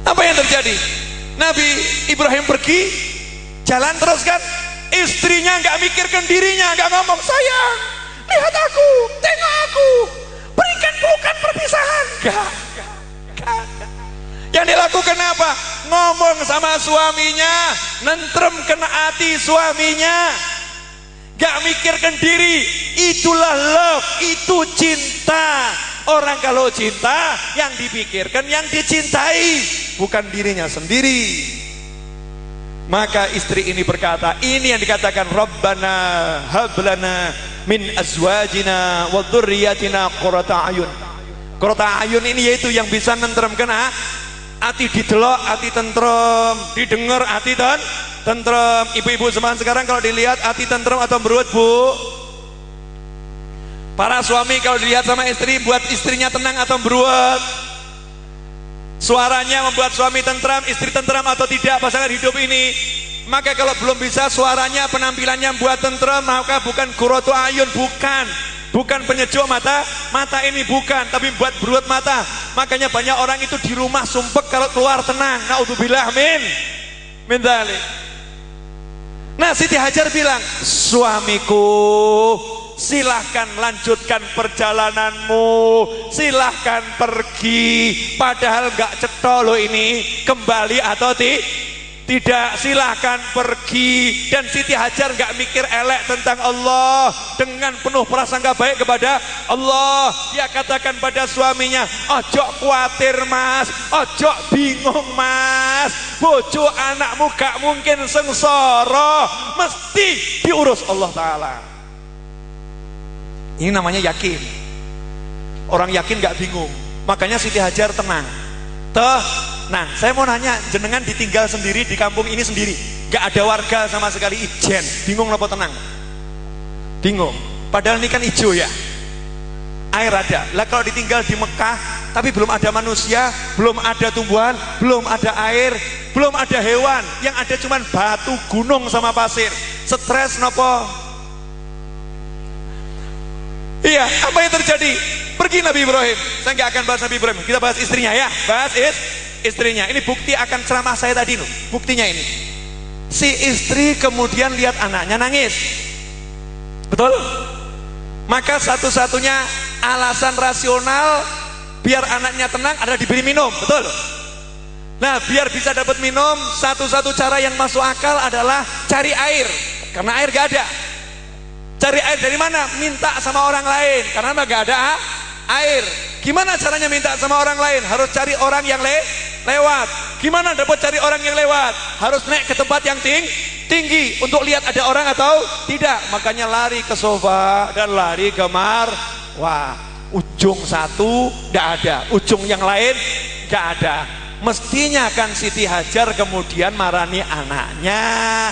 Apa yang terjadi? Nabi Ibrahim pergi, jalan terus kan? Istrinya nggak mikirkan dirinya, nggak ngomong, sayang, lihat aku, tengok aku, berikan pelukan perpisahan. Gak. Yang dilakukan apa? Ngomong sama suaminya, nentrem kena hati suaminya. Gak mikirkan diri. Itulah love, itu cinta. Orang kalau cinta, yang dipikirkan yang dicintai, bukan dirinya sendiri. Maka istri ini berkata, ini yang dikatakan Rabbana hablana min azwajina wa dzurriyyatina qurrata ayun. Qurrata ayun ini yaitu yang bisa nentremkan hati, didelok hati tentrem, didengar hati tentrem. Ibu-ibu zaman sekarang kalau dilihat hati tentrem atau berut, Bu? Para suami kalau dilihat sama istri, buat istrinya tenang atau berut? Suaranya membuat suami tentram, istri tentram atau tidak pasangan hidup ini? Maka kalau belum bisa suaranya, penampilannya buat tentram, maka bukan qurratu ayun, bukan penyejuk mata ini, bukan, tapi buat berut mata. Makanya banyak orang itu di rumah sumpek, kalau keluar tenang. Naudzubillah min dzalik. Nah, Siti Hajar bilang, suamiku, silahkan lanjutkan perjalananmu, silahkan pergi, padahal gak cetha loh ini, kembali atau tidak, silahkan pergi. Dan Siti Hajar gak mikir elek tentang Allah, dengan penuh prasangka baik kepada Allah. Dia katakan pada suaminya, ojo khawatir mas, ojo bingung mas, bojo anakmu gak mungkin sengsara, mesti diurus Allah Ta'ala. Ini namanya yakin. Orang yakin gak bingung. Makanya Siti Hajar tenang. Nah, saya mau nanya, jenengan ditinggal sendiri di kampung ini sendiri, gak ada warga sama sekali, ijen, bingung apa tenang? Bingung. Padahal ini kan hijau ya, air ada. Lah kalau ditinggal di Mekah tapi belum ada manusia, belum ada tumbuhan, belum ada air, belum ada hewan, yang ada cuman batu, gunung sama pasir, stres nopo? Iya, apa yang terjadi? Pergi Nabi Ibrahim. Saya nggak akan bahas Nabi Ibrahim, kita bahas istrinya ya. Bahas istrinya. Ini bukti akan ceramah saya tadi loh. Buktinya ini. Si istri kemudian lihat anaknya nangis. Betul? Maka satu-satunya alasan rasional biar anaknya tenang adalah diberi minum. Betul? Nah, biar bisa dapat minum, satu-satu cara yang masuk akal adalah cari air. Karena air gak ada. Cari air dari mana? Minta sama orang lain, karena gak ada air. Gimana caranya minta sama orang lain? Harus cari orang yang lewat. Gimana dapat cari orang yang lewat? Harus naik ke tempat yang tinggi untuk lihat ada orang atau tidak. Makanya lari ke sofa dan lari ke wah, ujung satu gak ada, ujung yang lain gak ada. Mestinya kan Siti Hajar kemudian marani anaknya,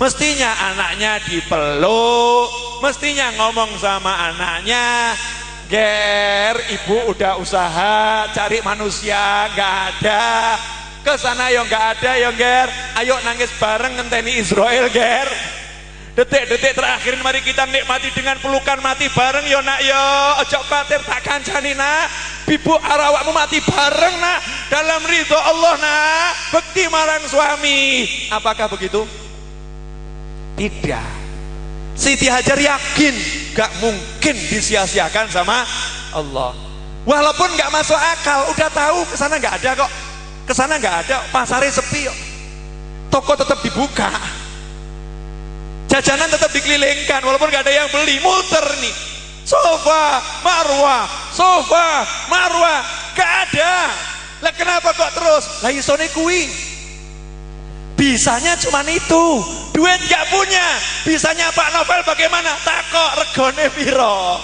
mestinya anaknya dipeluk, mestinya ngomong sama anaknya, Ger, ibu udah usaha cari manusia gak ada, kesana yang gak ada ya Ger, ayo nangis bareng ngenteni Israel Ger. Detik-detik terakhir mari kita nikmati dengan pelukan mati bareng yo nak yo, ojo khawatir tak kancani nak, bibu arawakmu mati bareng nak, dalam ridho Allah nak, bekti marang suami. Apakah begitu? Tidak. Siti Hajar yakin gak mungkin disia-siakan sama Allah. Walaupun gak masuk akal, udah tahu kesana gak ada kok, kesana gak ada, pasarnya sepi kok, toko tetap dibuka, jajanan tetap dikelilingkan, walaupun gak ada yang beli, muter nih, sofa marwah gak ada. Lah kenapa kok terus? Lah isone kuwi bisanya cuman itu, duit gak punya. Bisanya Pak Novel bagaimana? Takok regone piro,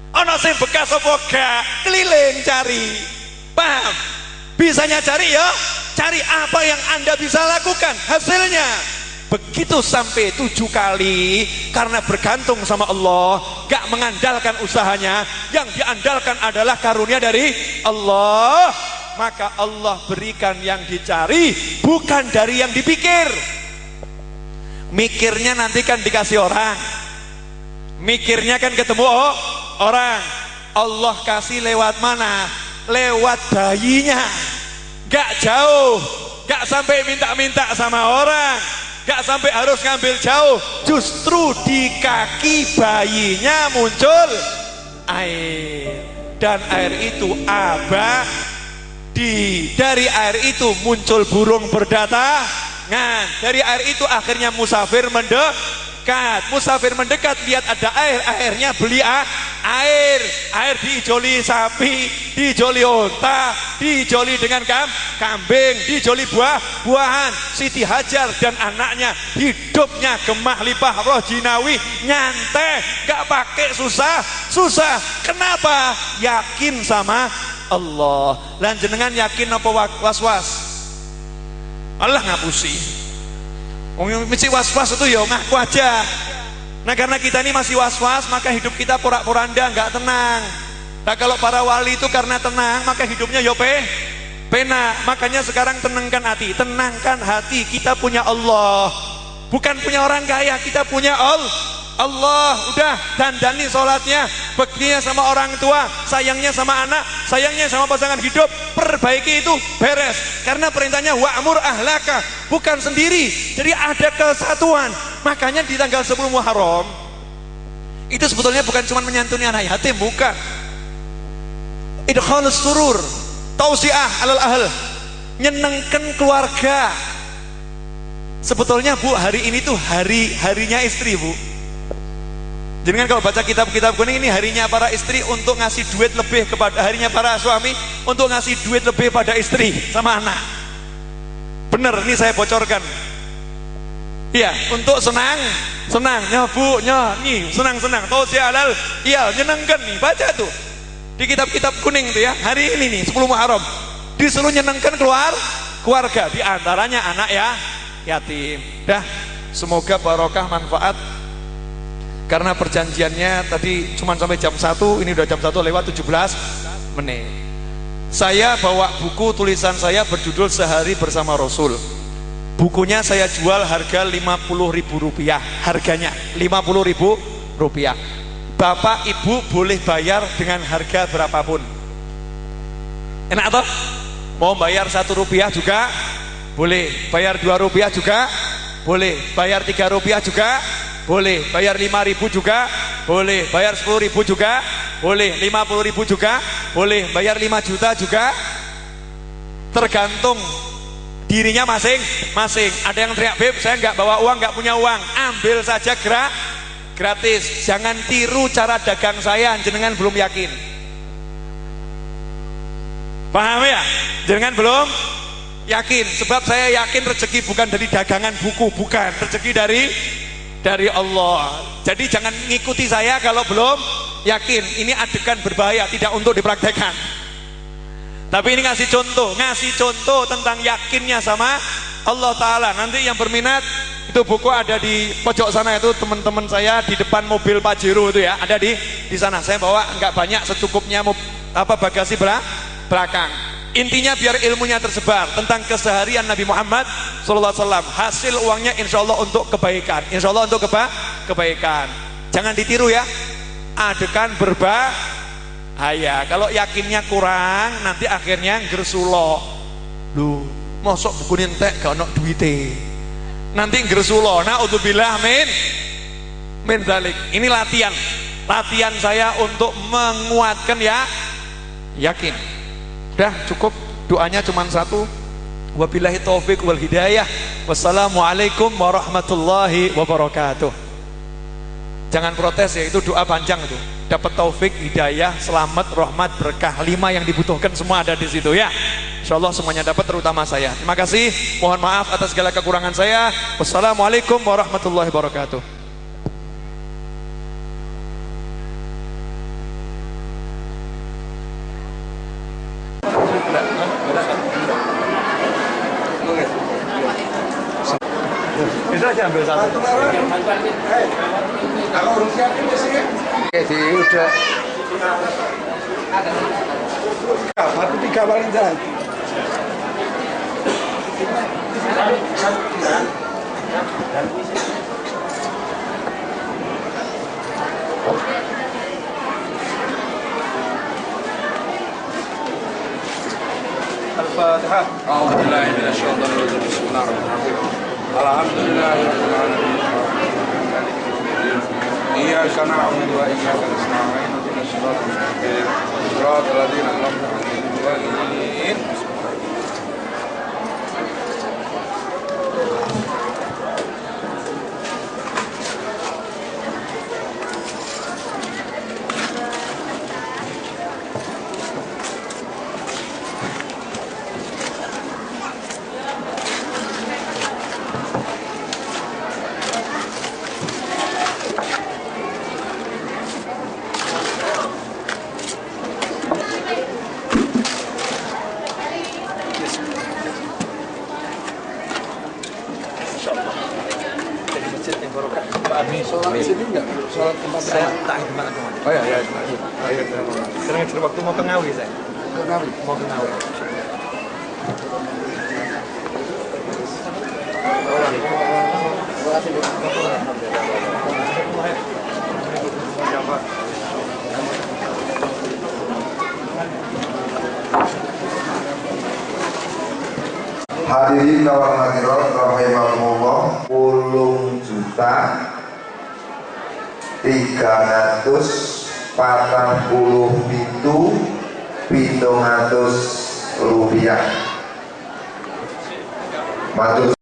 ono sing bekas apa gak, keliling cari. Paham? Bisanya cari ya, cari apa yang Anda bisa lakukan, hasilnya begitu sampai 7 kali. Karena bergantung sama Allah, gak mengandalkan usahanya, yang diandalkan adalah karunia dari Allah. Maka Allah berikan yang dicari, bukan dari yang dipikir. Mikirnya nanti kan dikasih orang, mikirnya kan ketemu orang. Allah kasih lewat mana? Lewat bayinya. Gak jauh, gak sampai minta-minta sama orang, gak sampai harus ngambil jauh. Justru di kaki bayinya muncul air, dan air itu dari air itu muncul burung berdatangan, dari air itu akhirnya musafir mendekat, lihat ada air, akhirnya beli air diijoli sapi, diijoli onta, diijoli dengan kambing, diijoli buah-buahan. Siti Hajar dan anaknya hidup hidupnya gemah lipah roh jinawi, nyantai, gak pakai susah. Kenapa? Yakin sama Allah. Lan jenengan yakin apa was-was? Allah ngapusi. Wong mesti was-was itu ya ngaku aja. Nah karena kita ini masih was-was, maka hidup kita porak-poranda, nggak tenang. Nah kalau para wali itu karena tenang, maka hidupnya ya pena. Makanya sekarang tenangkan hati. Kita punya Allah, bukan punya orang kaya. Kita punya Allah. Udah dandani sholatnya, baktinya sama orang tua, sayangnya sama anak, sayangnya sama pasangan hidup, perbaiki itu beres. Karena perintahnya wa'mur ahlaka, bukan sendiri, jadi ada kesatuan. Makanya di tanggal 10 Muharram itu sebetulnya bukan cuma menyantuni anak yatim, bukan. Idkhalus surur, tausiah alal ahl, nyenengkan keluarga. Sebetulnya Bu, hari ini tuh harinya istri Bu. Jadi kan kalau baca kitab-kitab kuning, ini harinya para istri untuk ngasih duit lebih kepada, harinya para suami untuk ngasih duit lebih pada istri sama anak. Bener, ini saya bocorkan. Iya, untuk senang, ya Bu, nih senang. Tahu si halal, iya nyenengkan nih, baca tuh di kitab-kitab kuning tuh ya. Hari ini nih 10 Muharram disuruh nyenengkan keluarga, di antaranya anak yatim. Dah, semoga barokah manfaat. Karena perjanjiannya tadi cuma sampai jam 1, ini udah jam 1 lewat 17 menit. Saya bawa buku tulisan saya berjudul Sehari Bersama Rasul. Bukunya saya jual harga Rp50.000, harganya Rp50.000. Bapak Ibu boleh bayar dengan harga berapapun. Enak toh? Mau bayar Rp1 juga boleh, bayar Rp2 juga boleh, bayar Rp3 juga boleh, bayar 5.000 juga boleh, bayar 10.000 juga boleh, 50.000 juga boleh, bayar 5 juta juga, tergantung dirinya masing-masing. Ada yang teriak, Beb saya nggak bawa uang, nggak punya uang, ambil saja gratis. Jangan tiru cara dagang saya, jenengan belum yakin. Paham ya? Jenengan belum yakin, sebab saya yakin rezeki bukan dari dagangan buku, bukan, rezeki dari Allah. Jadi jangan ngikuti saya kalau belum yakin. Ini adegan berbahaya, tidak untuk dipraktekkan. Tapi ini ngasih contoh tentang yakinnya sama Allah Ta'ala. Nanti yang berminat, itu buku ada di pojok sana, itu teman-teman saya di depan mobil Pajero itu ya, ada di sana. Saya bawa nggak banyak, secukupnya bagasi belakang. Intinya biar ilmunya tersebar tentang keseharian Nabi Muhammad SAW. Hasil uangnya insya Allah untuk kebaikan, insya Allah untuk kebaikan. Jangan ditiru ya, adegan berbahaya. Kalau yakinnya kurang, nanti akhirnya gersulo. Lu mosok buku nintek gak ono duite, nanti gersulo. Na'udzubillah min dzalik. Ini latihan saya untuk menguatkan yakin. Udah cukup, doanya cuma satu. Wabillahi taufik wal hidayah. Wassalamualaikum warahmatullahi wabarakatuh. Jangan protes ya, itu doa panjang itu. Dapat taufik, hidayah, selamat, rahmat, berkah, 5 yang dibutuhkan semua ada di situ ya. Insyaallah semuanya dapat, terutama saya. Terima kasih. Mohon maaf atas segala kekurangan saya. Wassalamualaikum warahmatullahi wabarakatuh. Bisa aja ambil satu. Kalau urus siapin di sini. Oke, udah. Satu 3 paling jalan. Al-Fatihah. A'udzubillahi minasyaitonir rajim. Bismillahirrahmanirrahim. Alhamdulillahirabbil alamin. Iyyaka na'budu wa iyyaka nasta'in. Ihdinas siratal mustaqim. Siratal ladzina an'amta 'alaihim ghairil maghdubi 'alaihim. Sini enggak? Sholat tempat saya tak tempat aku. Oh ya, ya. Sering waktu mau ke Ngawi saya. Ke Ngawi. Mau ke Ngawi. Hadirin kawal hadirat rahimakumullah, 10 juta 347.700 rupiah. Matur